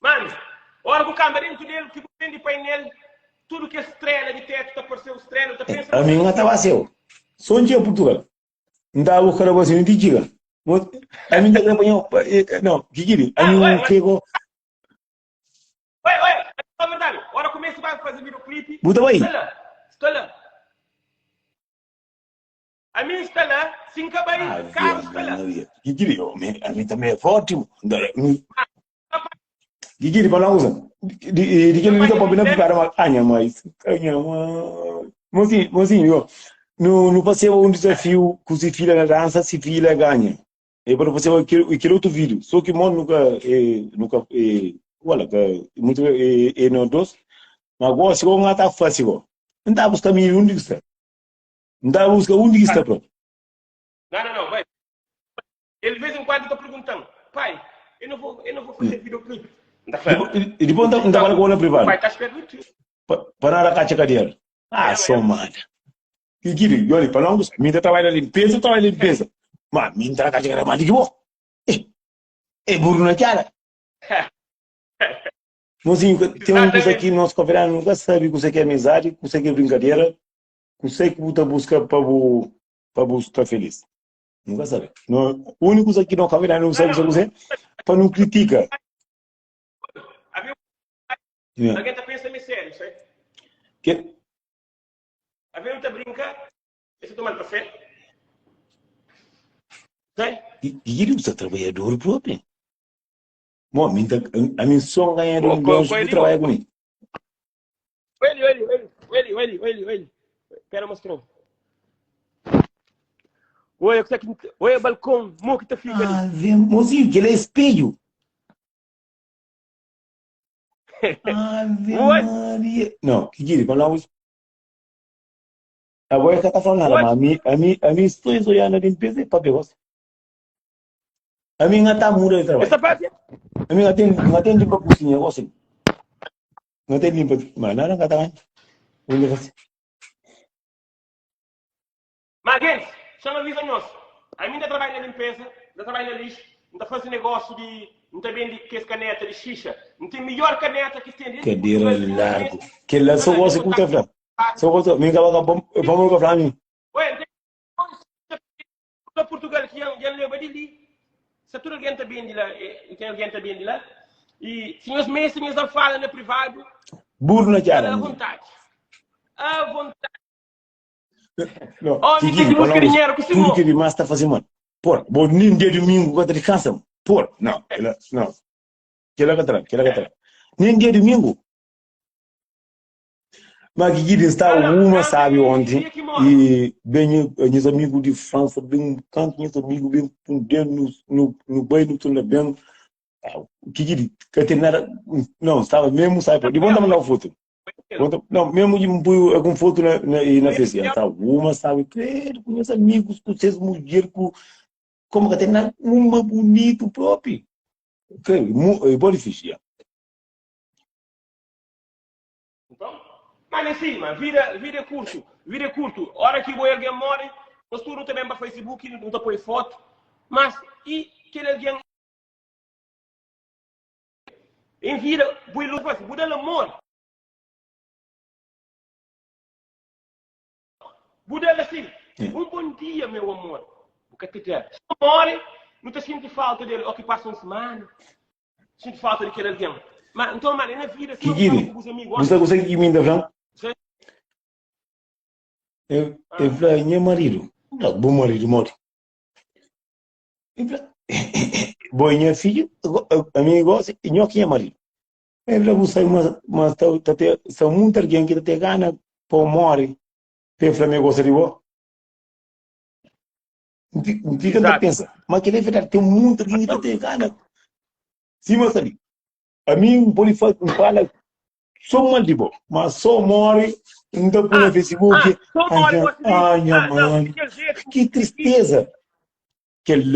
Mano, olha o camarim dele, que tem de painel, tudo que é estrela de teto, tá por ser estrela, tá pensando... A minha estava seu. Só um dia Portugal. Não estava buscando você, não te diga. A minha não, que queria? A minha pegou... Ué, é verdade. Agora começa a fazer videoclipe. Buta aí. Está lá. A minha está lá, cinco aí, carro está lá. Que queria? A minha também é forte. Que queria para não usar? De que ele não pode não ficar uma canha mais. Mozinho, no passeio um desafio que se fila na dança, se fila ganha. E para você aquele outro vídeo. Só que mano nunca olha, muito no dos, mas agora se não está fácil, não está buscando um disso, não está buscando um disso, pronto. Não, vai. Ele de vez em quando está perguntando, pai, eu não vou fazer videoclipe. E depois não está com a privada. Pai, está esperando para a caixa cadeira. Somada. Que queria, olha, para não, me trabalha limpeza, mas me entra a caixa cadeira, mas digo, é burro na cara. Mozinho, tem uma coisa aqui no nosso convidado, nunca sabe que você quer amizade, que você quer brincadeira, que você que você busca para buscar feliz. Nunca sabe. O único aqui no convidado não sabe você para não criticar. Alguém está pensando em sério, certo? Que? Alguém está brincando? Você tomar café? Sai? E ele é trabalhador próprio. A minha som ganha de de trabalho comigo. Ele. Espera, mostrou. Olha, balcão, mo que tá fica ali. Mozinho, que ele é espelho. Ave Maria. Não, que giri, quando eu... Agora você tá falando nada, mas a mim estou olhando de limpeza e papel. A mim não está mura de trabalho. Essa parte? A mim não tem limpa a cozinha, assim. Não tem limpa, mas nada não está bem. Onde você? Mas, gente, chama avisa nosso. A mim não trabalha na limpeza, não trabalha na lixo, não faz negócio de... Não tem bem de que caneta de xixa. Não tem melhor caneta que tem. Cadeira largo. Que lá só gosta de cuta. Só gosta. Me acaba com vamos com mim. Ué, Portugal que já leva de ali. Se tudo alguém está bem de lá, e tem alguém está bem de lá. E se os meses não falam no privado. Burro na cara. À vontade. À vontade. Não. Onde tem que buscar dinheiro com tudo que ele mais está fazendo, mano. Por, nem dia de domingo quando ele cansa. Por, não. Que ela atrás. Nem dia de domingo. Mas que ele está uma sabe ontem e bem meus amigos de França bem um canto meus amigos bem dentro no banho no bem que ele tem nada não estava mesmo sabe de bom também não foto não mesmo de com foto na festa tá uma sabe com meus amigos com seus mulheres como que tem nada uma bonito próprio que bom difícil. Mas assim, mano, vida curto. Hora que alguém morre, nós tudo também para Facebook, não tá põe foto. Mas, e que alguém... Em vida, bui luz, buda amor. Buda assim, bom dia, meu amor. O que te quer? Se morre, não te sente falta dele, ou que passa uma semana, sente falta daquele alguém. Mas, então, mano, na vida, se não fala Kikiri, com os amigos, você consegue que me dá franco? você- Eu falei, minha marido. Não, bom marido, morre. Eu falei, bom, minha filha, a minha gosta, e não que é marido. Eu falei, você, mas está muito alguém que te gana, por morre. Eu falei, minha gosta de você. Fica a Exato. pensar, mas que é verdade, tem muito alguém que te gana. Sim, mas ali, a mim, pode falar, sou mal de boa, mas só morre, então põe no Facebook, Só ai, mora em você. ai, Não, mãe, daquele jeito. que tristeza.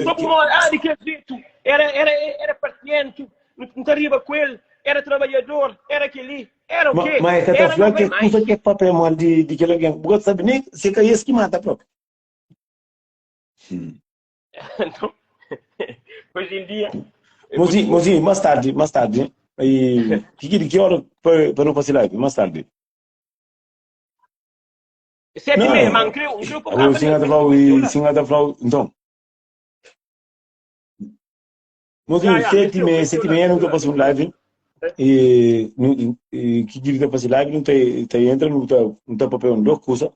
Só mora, daquele jeito. Era paciente, não arriba com ele, era trabalhador, era aquele. Era o quê? Mas está Era, não falando que vem é coisa mais. que é papel mal de que alguém, porque sabe nem se é isso que mata próprio. Então, hoje em dia, é Mas sim, mais tarde, e que hora para não fazer live, mais tarde. 7h30, mas Não, não criou agora programa, sim não. está falando, e sim está falando, então, mas sim, sete e meia não estou Mistura. fazendo live, e que está fazendo live, não tem entra, não está papel, não coisa.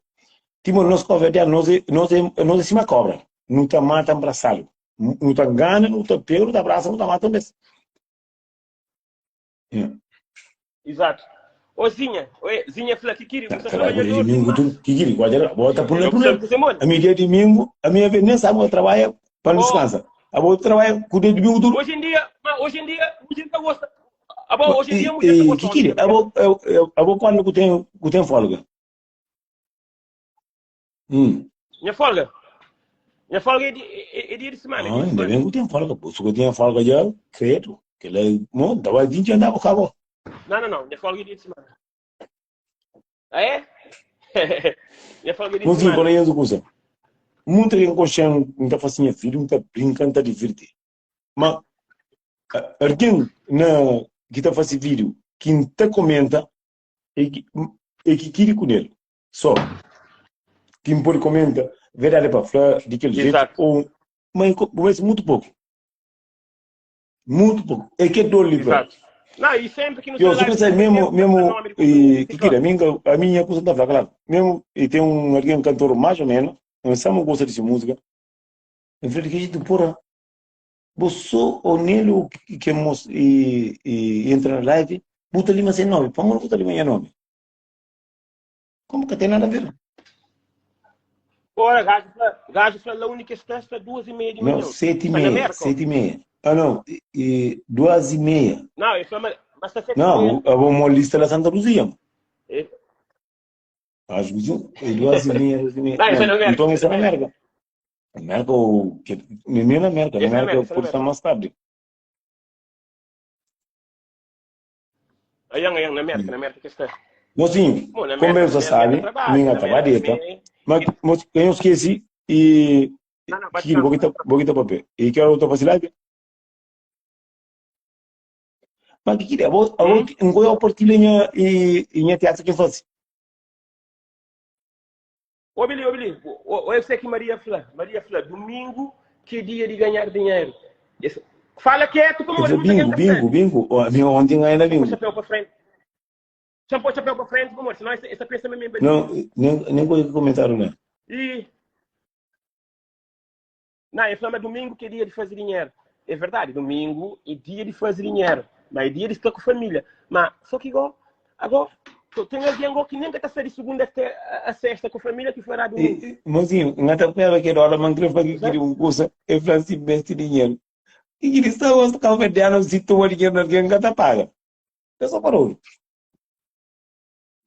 Timo nós converter, nós cima cobra, não está mata abraçado, não está gana, não está pego, não está abraça, não está mata mesmo. Exato. Ô, Zinha, fala que queria, você é Trabalho de trabalhador domingo, demais. tudo. Que guarda, bota por Eu lá, preciso fazer muito. a minha dia de domingo, a minha vez nem sabe, eu trabalho para descansar. A outra trabalha com o dia de domingo, tudo. Hoje em dia, gosta. Hoje em dia, a mulher está Que gostando de queria, trabalhar. a boa quando que tem folga. Minha folga. Minha folga é dia de semana. Dia de Ainda semana. bem que tem folga, pô. Se eu tinha folga já, credo. Que ela, não, tava 20 anos, acabou. Não. Minha folga é dia de semana. Ah, é? Minha folga é dia Não de sei qual semana. é a coisa. Muita gente gostando, não está fazendo filho, não está brincando, está divertindo. Mas, alguém que está fazendo vídeo, que não te comenta, e que queria com ele. Só. Quem pode comenta, verdade para falar daquele jeito, Exato. ou, mas muito pouco. Muito pouco. É que é dor livre. Exato. Não, e sempre que no Eu seu só live pensei, tem mesmo, sempre o mesmo, nome de conteúdo que que fica. queira, a minha coisa está claro. Mesmo, e tem alguém cantor mais ou menos, mas sabe gosta dessa música, em frente que a gente porra, você ou nele que entra na live, bota ali mais nome, para não botar ali mais nome. Como que tem nada a ver? Ora, gajo fala, a única está 2h30 de Não, manhã. Está na América? 7h30. Ah, não, 2h30. Não, eu falo, mas está 7h30. Não, a uma lista da Santa Luzia. É. Às vezes, 2h30, 2h30. Não, isso é Não, na América, então isso é isso na é na América. América. América, nem na América. Na Esse é na América América, isso é na pode estar América. mais tarde. Aí, na América que está. Mas sim, Bom, na como eu América, já América sabe, trabalha, minha na América trabalheta, também. mas eu esqueci e Não, vai que descansar. vou quitar papel. E que hora eu estou fazendo live? Mas que queria, um coisa eu partilho em minha teatro que eu faço. Ô, Billy, eu sei que Maria Flá, domingo, que dia de ganhar dinheiro. Fala quieto, como Eu falei, muita gente está bingo. A minha ontem ainda Só pôr o bingo. chapéu para frente. Só pôr o chapéu para frente, como senão essa peça é mesmo Não, bandido. nem coisa que comentaram, né? E, não, eu falo, domingo que é dia de fazer dinheiro. É verdade, domingo é dia de fazer dinheiro. Mas é dia de estar com a família. Mas, só que agora tem alguém agora que nem está a sair de segunda até a sexta com a família que fará domingo. Mas sim, não está para aquela hora, mas eu falei que um curso, eu falei assim, investe dinheiro. E eles estão os calvedianos, se tu dinheiro não alguém que paga. Eu só parou.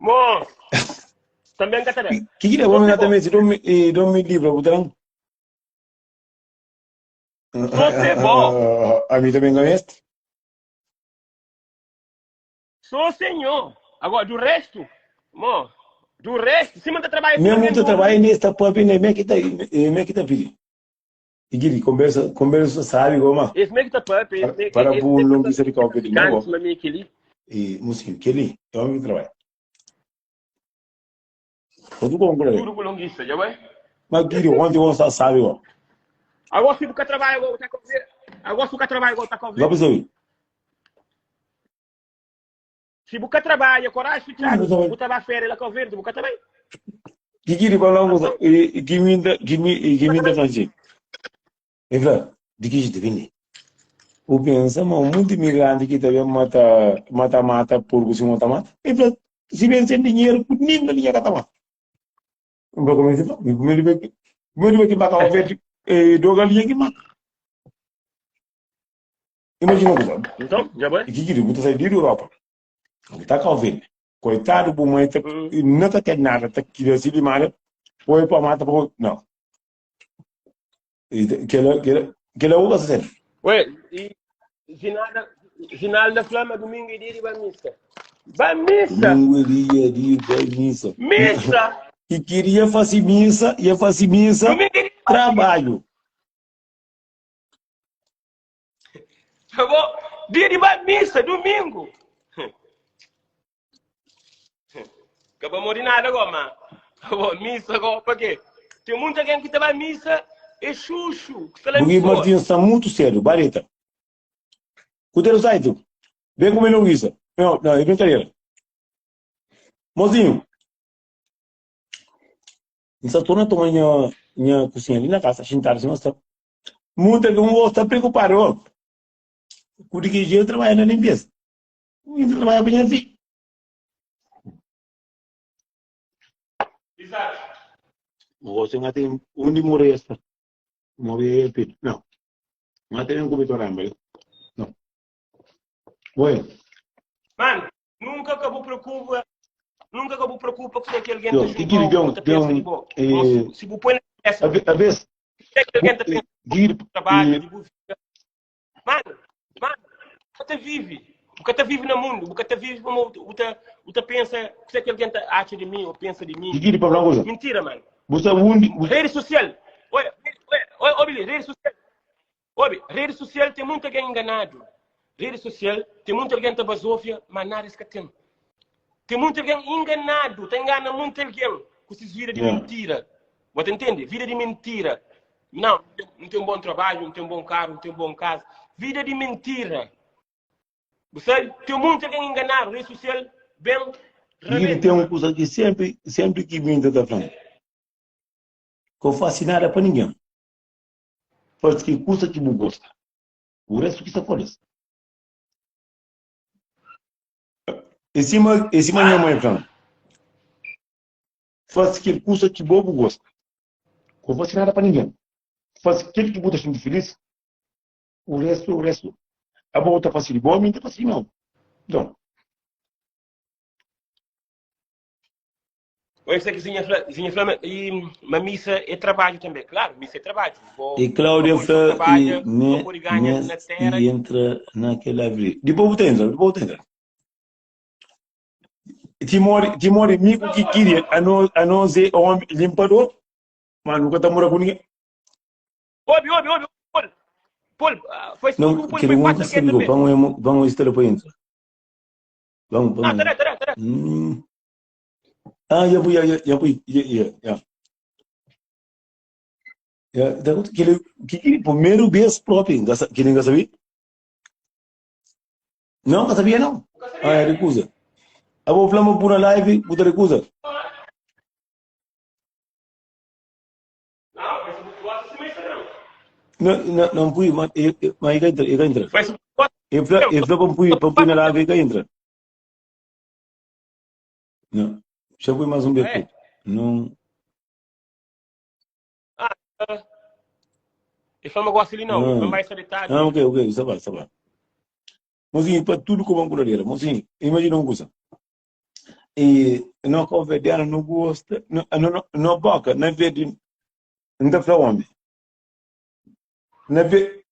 Bom, também Catarina. Que queria vamos também se não me livro, botarão. Só ser bom. A mim também conhece. Sou senhor. Agora, do resto, cima do trabalho... Mesmo muito trabalho nesta pop, nem me que tá filho. Igiri, conversa sabe como? Esse meio que tá pump, esse meio que... Para o longo de Cabo Verde, não é? Mas meio que ali. E, música, que ali, é o meu trabalho. Tudo bom, galera. Tudo com longuista, já vai? Mas, Igiri, onde você sabe, ó? Agora se buscar trabalho, agora tá com ver. Agora se buscar trabalho, agora tá com ver. Vai perceber? Se buscar trabalho, coragem, fichado, Não, botar a férias lá com verde, buscar também. Igiri, para longo, give me the Francis. Evra, de que jeito vem? O pensa, mas muito imigrante que também mata por você mata. Evra, se vem sem dinheiro, ninguém ganha mata. Não começa não. Primeiro que vai Cabo Verde, doga linha que mata. Imagina uma coisa. Então, já vai? E que queria, você sai de Europa. Tá Cabo Verde. Coitado, por mãe, não tá tendo nada, tá querendo se limar, foi para mata, não. Que ela usa sempre. Ué, e Ginalda Flama, domingo e dia de missa. Vai missa! Domingo e dia de missa. Missa! E queria fazer missa, trabalho. Dia de missa, domingo. Acabou de morrer nada agora, mano. Acabou missa agora, por quê? Tem muita gente que vai missa e chuchu. Porque Martins está muito sério, bareta. Cuidado, sai tu. Vem comer linguiça. Não, é brincadeira. Mozinho. Nessa torna tomando minha cozinha ali na casa, sentar-se, mas está. Muita gente não está preocupado. Cuide que eu trabalho na limpeza. Eu trabalho bem assim. Exato. Você não tem onde morrer esta. Morrer é não. Não tem um cobertor ambas. Não. Oi. Mano, nunca acabou preocupa. Nunca acabou preocupa com aquele que entra junto. Se você põe essa. A vez. Trabalho. Mano, você vive. Você vive no mundo. Você vive como você pensa. O que aquele gente acha de mim ou pensa de mim. Mentira, mano. Rede social. Olha, rede social. Olha, rede social tem muita gente enganado. Rede social tem muita gente basófia, mas nada é que tem. Tem muita gente enganado, tem engana muita gente com essas vidas de mentira. Você entende? Vida de mentira. Não tem um bom trabalho, não tem um bom carro, não tem um bom casa. Vida de mentira. Você tem muita gente enganado, rede social, bem. E tem uma coisa que sempre que vem da frente. Que eu faço nada para ninguém. Faz que custa que me gosta. O resto que está fora. Esse minha mãe fala. Faz que custa que bobo gosta. Eu faço nada para ninguém. Faz aquele que você muito feliz. O resto. A boa está fazendo bom, a minha está fazendo mal. Então. Essa que Zinha Flama e uma missa é trabalho também, claro, missa é trabalho. E Cláudia trabalha e entra naquela avenida. Depois você entra. Timori amigo que queria a não ser homem limpador, mas nunca está morando com ninguém. Paul, foi isso não, que queremos que se liga, vamos estar para entrar. Vamos. Tará. Já fui. Que primeiro vez próprio, que ninguém sabia? Não sabia não. Recusa. A vou falar por uma live, você recusa. Não fui, mas entra. Eu fui para na live e entra. Não. Já fui mais um beco. Não. Eu falo negócio ali não vai ser tarde. Ok, está bem. Mozinho, para tudo como uma curadeira. Mozinho, imagina uma coisa. E não converter, não gosta, não boca, não vê, não dá para homem. Não vê.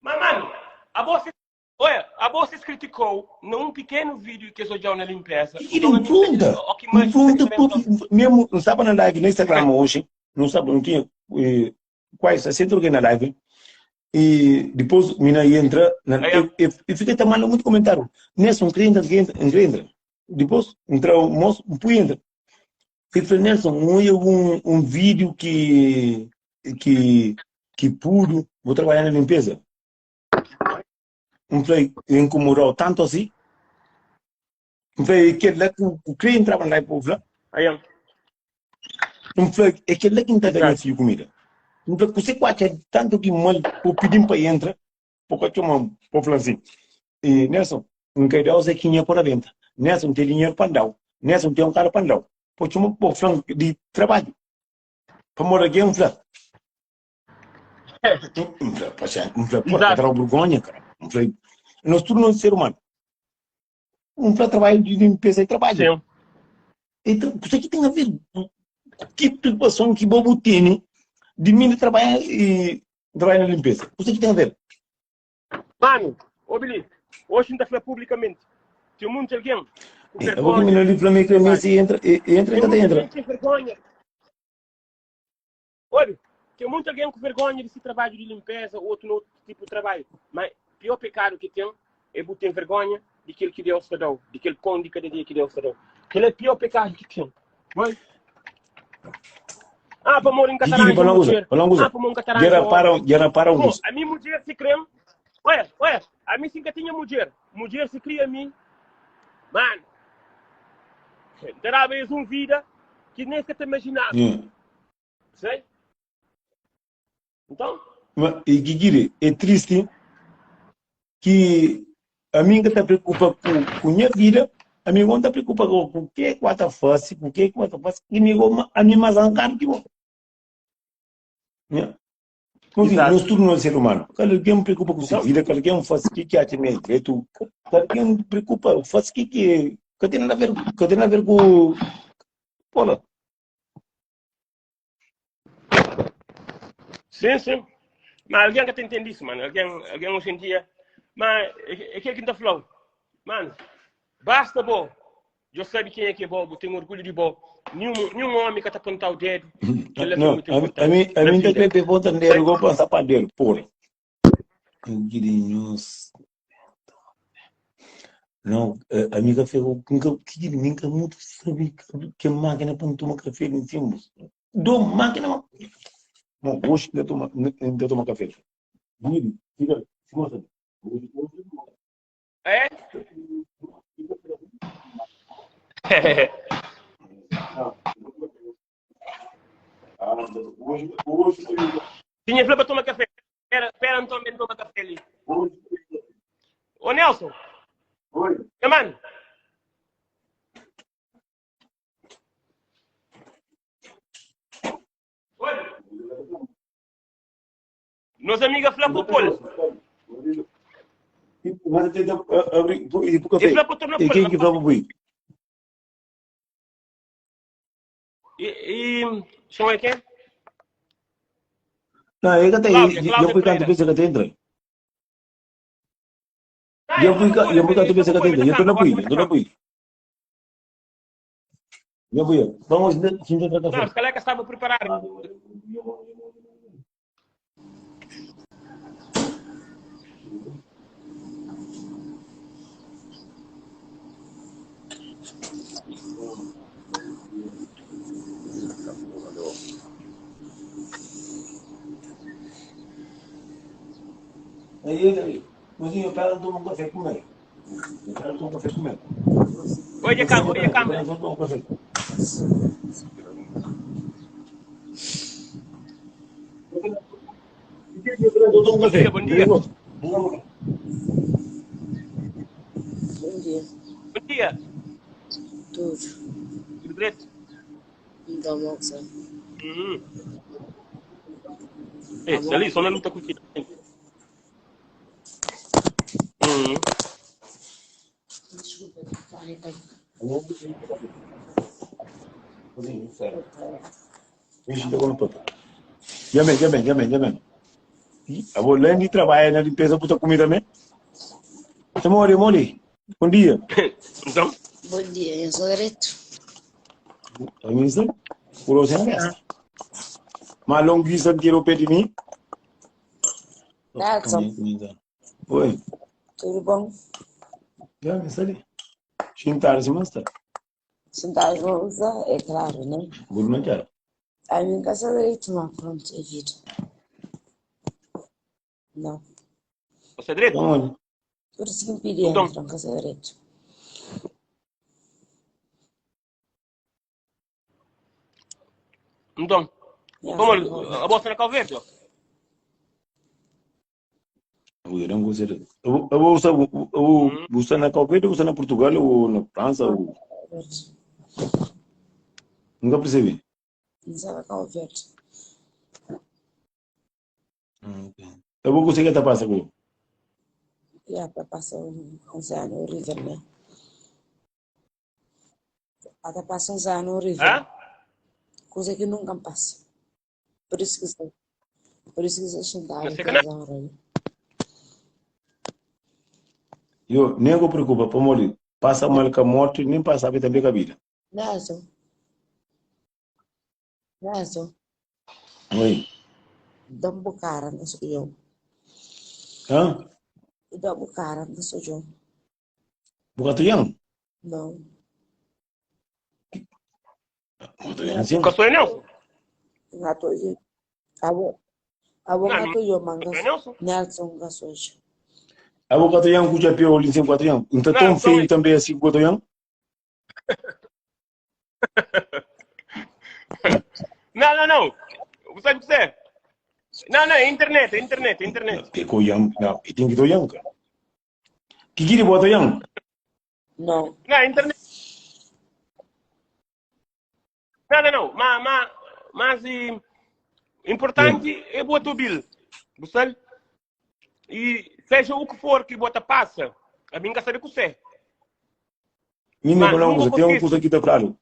Mas, mano, a você criticou num pequeno vídeo que eu já na limpeza. E não funda, mesmo não estava na live no Instagram hoje, não tinha quase assim troquei na live. E depois mina entra e fica tomando muito comentário. Nelson entra. Depois entra o moço, depois entra. E falei, Nelson, um vídeo que pude, vou trabalhar na limpeza. Falei, incomodou tanto assim. Falei, que lá que o cliente trabalha lá e povo lá. Falei, é que lá que não está ganhando filho comida. Falei, você quase tanto que mal, por pedir para entrar, porque eu chamo, por falar assim. E Nelson, não quer dar os equinhos para a venda. Nelson tem dinheiro para andar. Nelson tem cara para andar. Porque eu por falar de trabalho. Para morar aqui, falei, para dar vergonha, cara. Falei, nós tudo não ser humano. Para trabalho de limpeza e trabalho. Sim. Então, isso aqui tem a ver com que situação que o bobo tem de mim trabalhar na limpeza. Isso aqui tem a ver. Mano, ô Billy, hoje não está falando publicamente. Tem muito alguém com Eu vou terminar ali para mim que entra, tem vergonha. Olha, tem muito alguém com vergonha desse trabalho de limpeza ou outro tipo de trabalho. Mas o pior pecado que tem é ter vergonha daquele que Deus te deu, daquele pão de cada dia que Deus te deu. Aquele é o pior pecado que tem. Mas... para morar em Catarina. Para morar em Catarina. Já para um a minha mulher se crê. Olha, a mim sim que tinha mulher. Mulher se cria a mim. Mano, terá vez uma vida que nem se te imaginava. Sei? Então? E Guigiri, é triste que a mim que está preocupada com a minha vida, a mim não está preocupada com o que é que eu faço, com o que é que eu faço, e a mim mais arrancado que eu. Nós tudo não é ser humano. Cada alguém me preocupa com sua vida, cada alguém faz o que acha mesmo direito, cada alguém me preocupa, faz o que tem nada a ver com... Olha. Sim. Mas alguém que te entende isso, mano. Alguém não sentia. Mas é que está falando. Mano, basta bom. Eu sei quem é que é bom, tenho orgulho de bom. Nenhum homem que está apontando o dedo. Não, a mim tem que apontar o dedo, eu vou passar para dentro, porra. Não, a minha café, nunca muito sabe que a máquina apontou uma café em cima. Dou máquina, não, hoje ainda toma café. Fica, mostra. É? Tinha falado para tomar café. Espera, não toma café ali. Ô, Nelson. Oi. Mano. Oi. Meus amigos falam para o Polo. Mas tem que abrir o café. E quem que fala para o E chama é quem? Não, eu fui canto pensa que entra. Eu fui canto pensa que entra. Eu estou na pui. Eu fui. Vamos sentar para café. Não, os colegas estavam preparados. Aí, mas eu quero tomar um café com ele. Oi, a câmera. Bom dia. Bom dia. Tudo direito? Então, moça. Se ali, só na luta contigo. Desculpa, pai. Jamen. Abo Lendi trabalha na limpeza puta comida também. Mori. Bom dia. Então? Bom dia, eu sou direito. A mim sim. Por você não é. Mas longuiça que eu pedi mim. Nelson, Oi. tudo bom? Já me sali. Shintar se mostra. Sentar usa, é claro, né? Burma já. A minha casa direito, mas pronto, é vida. Não. Você é direito? Onde? Por isso que me pedi Então. entrar em casa direito. Então. Como a bolsa na Calverde? Eu não gostei. Eu vou usar na Calvete, usar na Portugal ou na França. Ou... Nunca percebi. Não sabe qual verde. Eu vou conseguir estar passando. Já para passar um ano no River, né? Até passa uns anos no River. Hã? Coisa que nunca passa. Por isso que você sentar Não em sei que não. casa agora. Eu nem me preocupa, para morrer. Passa mal com a morte, nem passa a também com a vida. Nelson. Oi. Dá um cara, não sou eu. Hã? Dá um cara, não sou eu. Bocatuyang? Não. Bocatuyang sim. Casou Nelson? Gato eu. Abo gato eu mangas. Nelson? Nelson gasojo. A Bocatuyang cuja pior ali sem Bocatuyang. Não está tão feio também assim Bocatuyang? Não. Sabe o que é? Não, é internet. Que coiang, não. E tem que toyang, cara. Que queria Bocatuyang? Não. Não, internet. Não. Mas importante é botar o bill. Gostou? E seja o que for que bota passa, a mim sabe o que é. Menina, não usa. Tem um curso aqui, tá claro.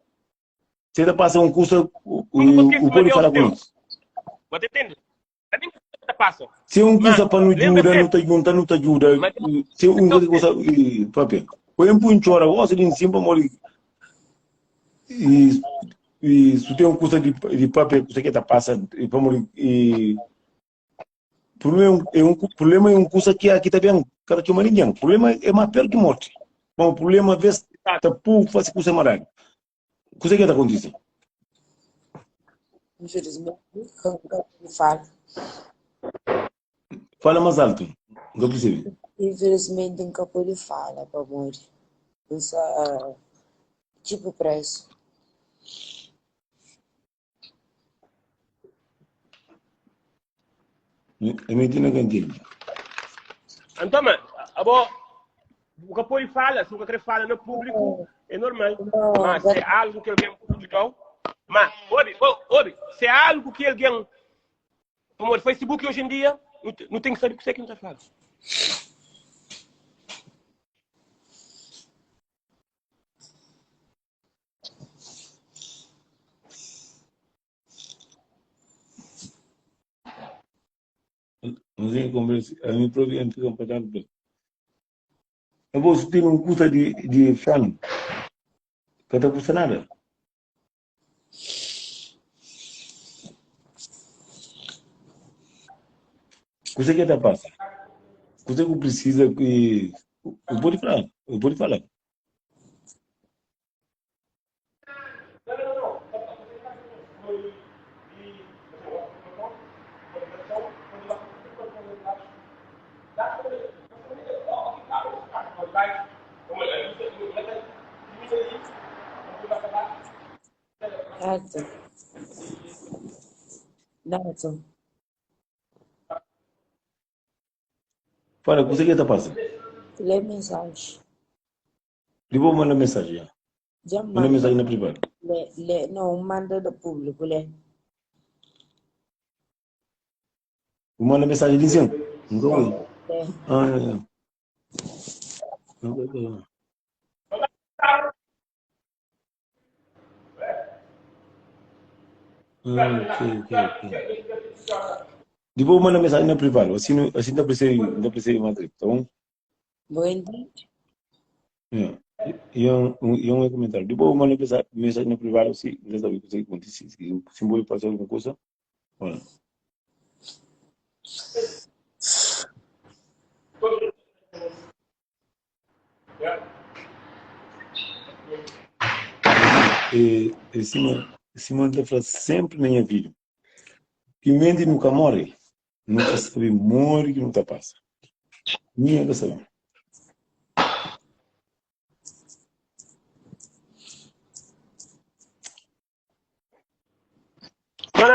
Se você passa um curso, o pode falar com nós. Você entende? A mim passa. Se é um curso para não ajuda, não te ajuda. Se é um curso, papel. Põe um punchora, gosta de cima, mole. E se tem um curso de papel, você que está passando, e vamos problema é um curso que aqui também, cara que ninguém. O problema é mais perto que morte. Bom, o problema é ver se tá pouco faz curso amarelo. O que está acontecendo? Infelizmente, nunca falo. Fala mais alto. Não percebi. Infelizmente, nunca pude falar para morrer. Tipo preço. É mentira que entende. Então, o que pode falar, se o que fala no público, é normal. Mas se é algo que alguém publicou, mas, se é algo que alguém, como o Facebook hoje em dia, não tem que saber o que é que não está falando. Não sei como a minha própria fica um pedaço. Eu vou ter um curso de fã. Que não custa nada. Você que está passando. Você que precisa que... Eu vou te falar. Nelson. Fala, você que está passando. Lê mensagem. Depois manda mensagem. Já Manda mensagem na privada. Não, manda do público, lê. Manda mensagem dizendo. Nunca ouvi. Lê. Ok. Depois manda mensagem na privada. Assim não precisa Madrid, tá bom? Bom dia. E um comentário. Depois manda mensagem na privada, se não sabe o que acontece. Se vou fazer alguma coisa, Olha. Simão da fala sempre na minha vida. Que mente nunca morre. Nunca sabe morre que nunca passa. Ninguém sabe.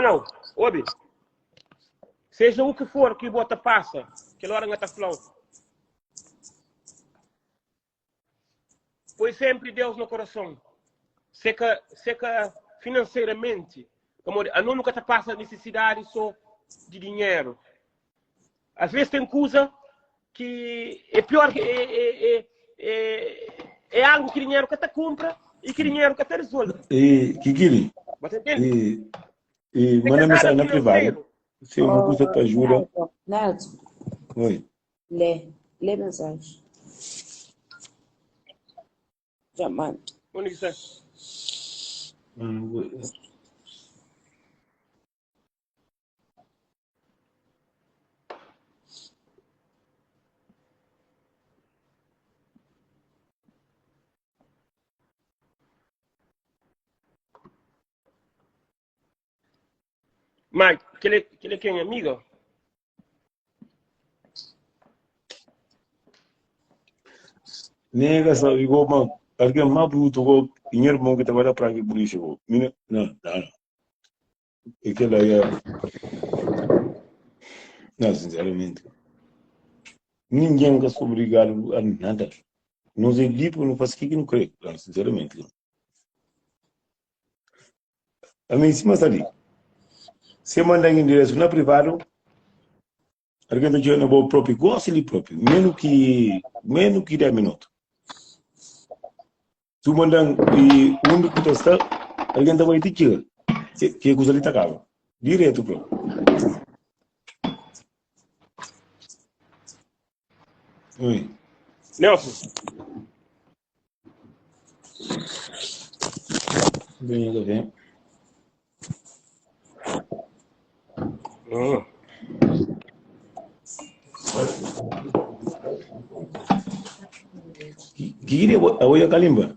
Não. Obi. Seja o que for que o bota passa, que hora está falando. Põe sempre Deus no coração. Seca financeiramente. Como a nunca te passa necessidade só de dinheiro. Às vezes tem coisa que é pior que é algo que dinheiro que te compra e que dinheiro que te resolve. Kikiri. Manda mensagem na privada. Se eu vou usar para ajuda. Nada. Oi. Lê mensagem. Já mando. Onde que está? Mike, aquele que é amigo? Nega só igual uma alguém mais bruto igual dinheiro bom que trabalha para que por isso não. Aquela é não sinceramente ninguém que é obrigado a nada. Não sei tipo não faz que não creio, sinceramente. A mim cima ali. Se manda em direção na privado, alguém está dizendo o próprio gosto ele próprio, menos que 10 minutos. Tu mandam e onde tu está, alguém está vai te tirar. Que coisa ali está acaba. Direto bro. Oi. Nelson. Bem. Kikiri a Kalimba.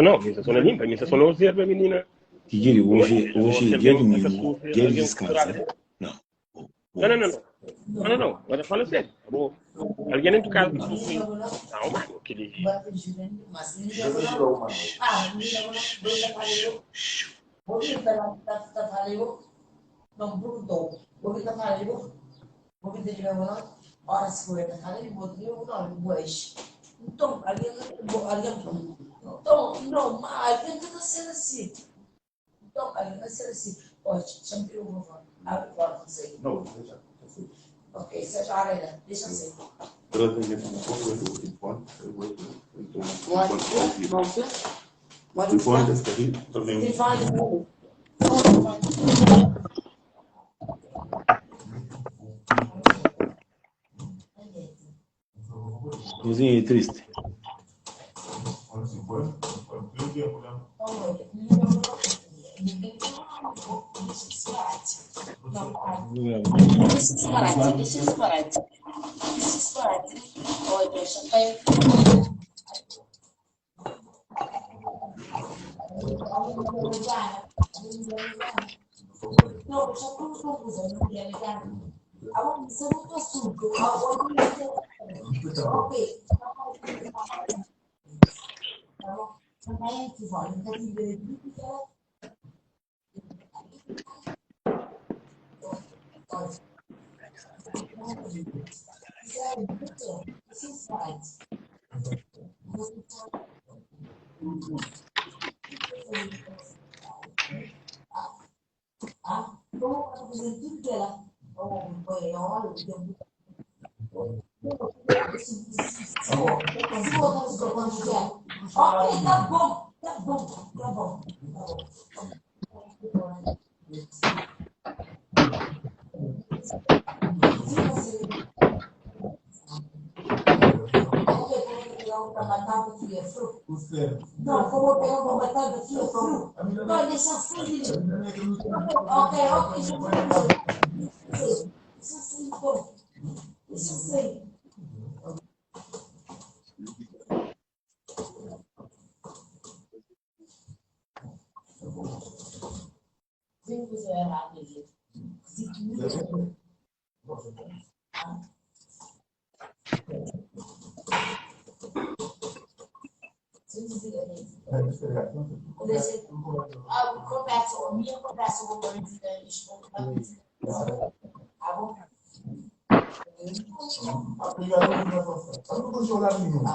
Não. Missa só não limpa, missa só não observa, menina. Kikiri, hoje dia domingo, dia de descanso. Não. Agora fala sério. Alguém dentro do carro. Não, mano. Aquele... Não perguntou. O que está falando? O que está falando? Ora, se for está falando, vou ter um nome, boas. Então, alguém então, não, mas alguém está sendo assim. Então, alguém está sendo assim. Pode, chama que eu vou falar. Abre a porta, não sei. Não, deixa. Ok, seja a arena, deixa assim. Cozinha é triste. Deixa disparate. Olha, champanhe. Não, já estou confusão, não quero ligar. Agora, se eu não estou surdo, ok. Champanhe que vai, não tem que Ok, tá bom. batata aqui é fruto. Você. Não, como eu pego uma batata aqui é fruto. Não, deixa assim. Ok, já vou dizer. Deixa assim, pô. Deixa assim. Vem fazer errado, gente. Se quiser. Conversa, a minha conversa com o política tá bom? Eu não vou jogar nenhum. Ok,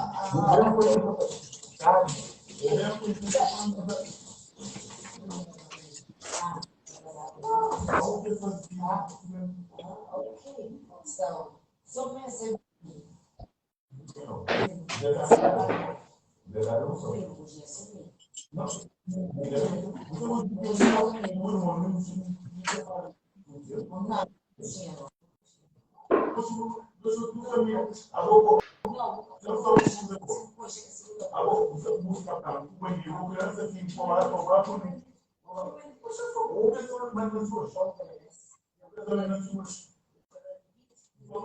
então, só pensa Não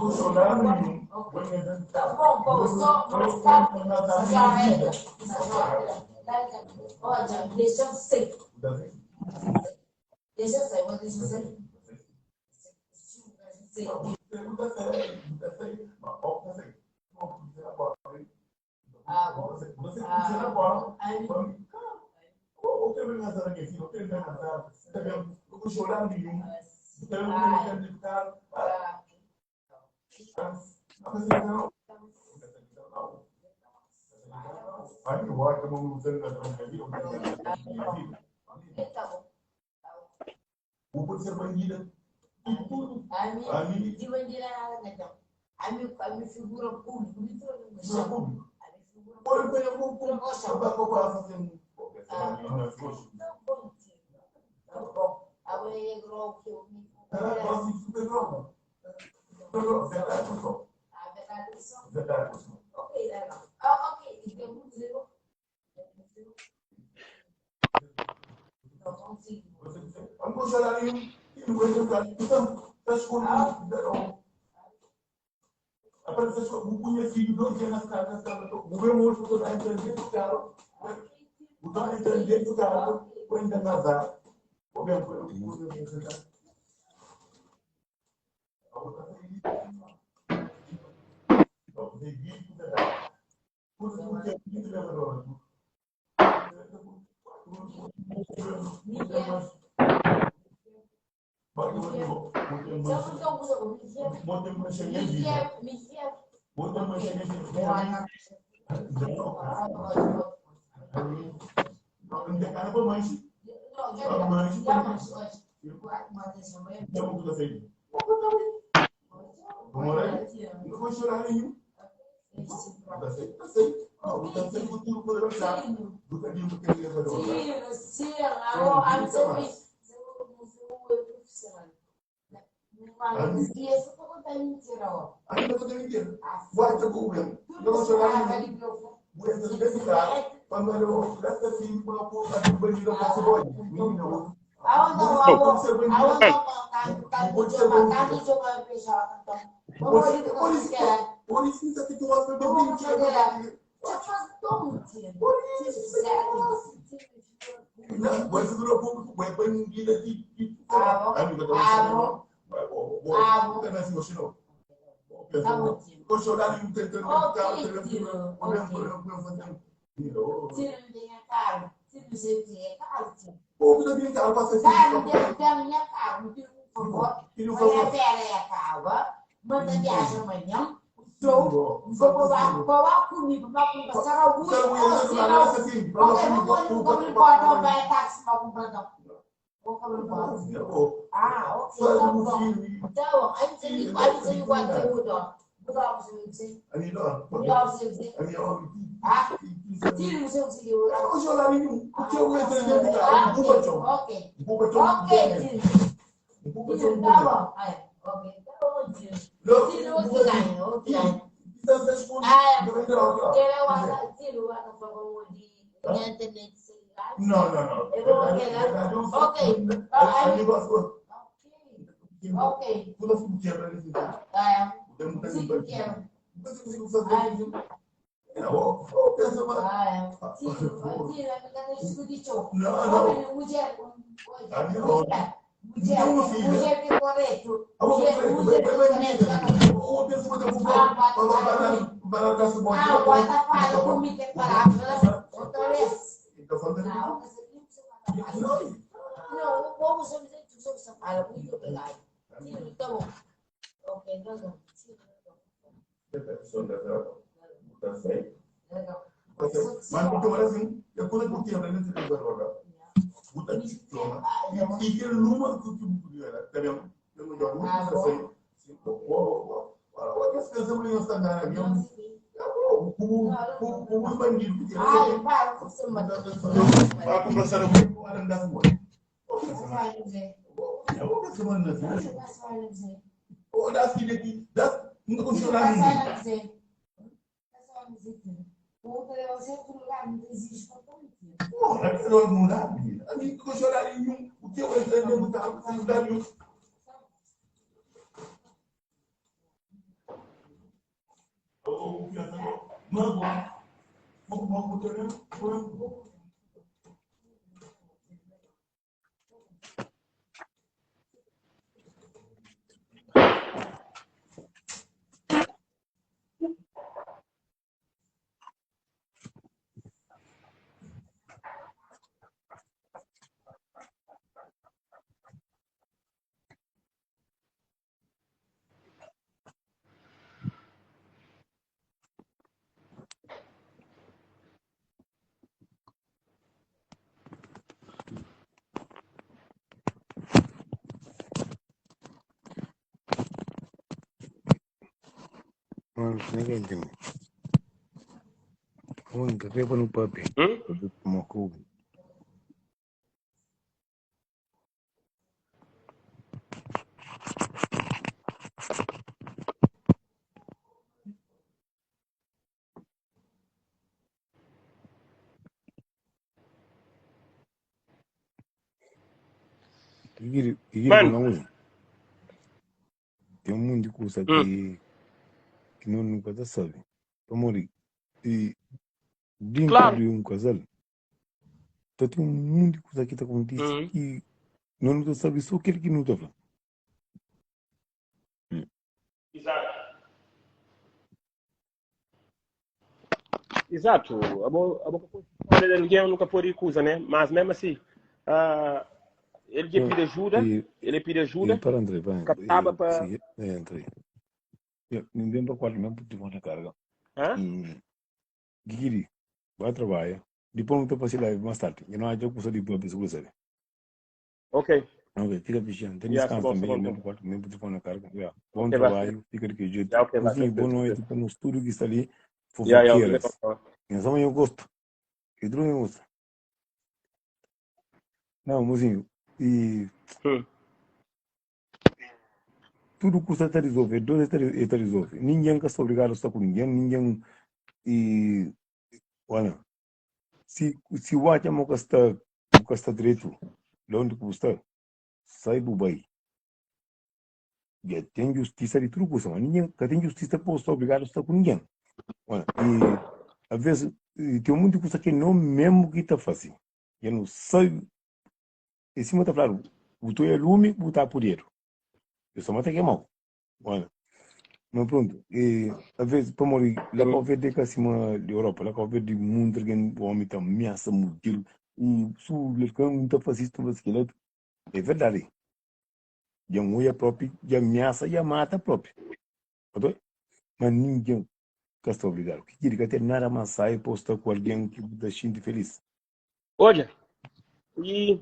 vou chorar nenhum. tá bom, só já é. Olha, deixa eu ser. Deixa eu ser, vou deixar ser. Ah, bom. Não vou chorar nenhum. Aí eu acho que eu não sei na minha vida. Vou poder ser bandida. A mim, de bandeira nada, não. A mim figura pública, me trouxe no chão. Olha, eu vou fazer um. Não, bom, tá bom. Agora é grosso que eu me. Ok, legal. Ok, então vamos dizer. Não consigo. Eu vou chorar nenhum. Eu vou jogar. Então, está escondido. Aparece só o conhecido, não tinha nas casas, o meu moço todo a entender do carro, o todo a entender do carro, o ainda nazar, o meu foi o que eu vou fazer. A outra foi isso. Então, de guito, por isso que eu tinha que levar agora. Não vou chorar nenhum. Mas dias eu tô contando mentira, ó. Ainda vou ter mentira. Guarda com o meu. Não vou chorar nenhum. Vou entrar quando eu gasta assim para o bandido da cebola. Menino. Aonde Por isso que você tem uma coisa mas o grupo vai para ninguém aqui. Vou chorar e tentando ficar Pouco da minha cara passa Cara, da minha casa, por favor. Olha a velha e acaba. Manda viagem amanhã. Vou falar comigo. Não vou passar alguns. Ok, vamos embora. Não vai táxi para o plantão. Vamos embora. Ah, ok. Então, antes de guardar tudo. Mudar o seu dizer. Mudar o seu dizer. Ah, tira o seu dizer. Eu não vou chorar nenhum. Porque eu vou entrar dentro de casa. Ok. Ok, tira. Tá bom. Ok. Tira o outro ganho. Mano, tem muito coisa que não nunca sabe. Amor, e dentro Claro. de casal, tem muito coisa que acontece que não sabe só aquele que não está falando. Exato. A boca de ninguém nunca pode recusa, né? Mas mesmo assim, ele pede ajuda, Para André, vai. captava para... André. Ninguém para qual mesmo porque vão na carga. Guiri, vai trabalhar. Depois não estou passando live mais tarde. Eu não acho que eu consigo depois pessoa sabe. Ok. Ok, fica vigiando. Tem descanso também, mesmo qual mesmo porque vão na carga. Bom Okay, trabalho, fica de que jeito. Boa noite para no estúdio que está ali. Fofoqueiras. Então eu gosto. E tu não gosta. Não, mozinho. E tudo custa até resolver, tudo está resolver. Ninguém está obrigado a estar com ninguém. E olha, se o Atama está direito, de onde custa, sai do Bahia. Tem justiça de tudo custa, mas ninguém tem justiça para estar obrigado a estar com ninguém. Olha, e às vezes tem muita coisa que não mesmo que está fácil. Eu não sei. Em cima está claro, botou é lume, botar por dinheiro. Eu só matei que é mau. Olha. Mas pronto, às vezes, para morrer, lá para ver de acima da Europa, lá para ver de mundo, o homem está ameaça muito, e se o lecão não está fazendo isso, é verdade. Já mulher própria, já ameaça, já mata próprio. Mas ninguém está obrigado. Que queria ter nada mais sai posta com alguém que deixa gente feliz. Olha, e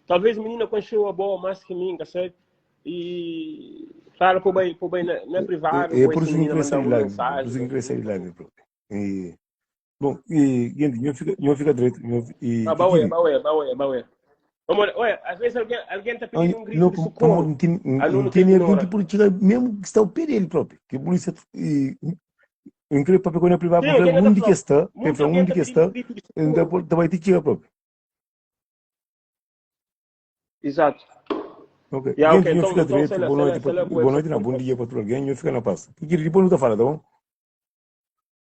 talvez a menina conheceu a boa mais que mim, certo? E fala por bem na privado, é por isso que mandar uma mensagem. Por isso que cresce em live, próprio. Bom, gente, eu fico direito. Baué. Olha, às vezes alguém está pedindo um grito de socorro. Não tem ninguém que pode chegar, mesmo que está o pé dele próprio. Que a polícia. Inclusive, para quando é privado, Sim, para quem é um da de que está, Muito para um alguém de tá que está, crítico. ainda vai te tirar próprio. Exato. Ok. Yeah, ok, Gente, não fica então direito. sei lá, Boa noite, sei lá, boa noite, não. Bom dia para todo alguém. Não fica na paz. Porque depois não está falando, tá bom?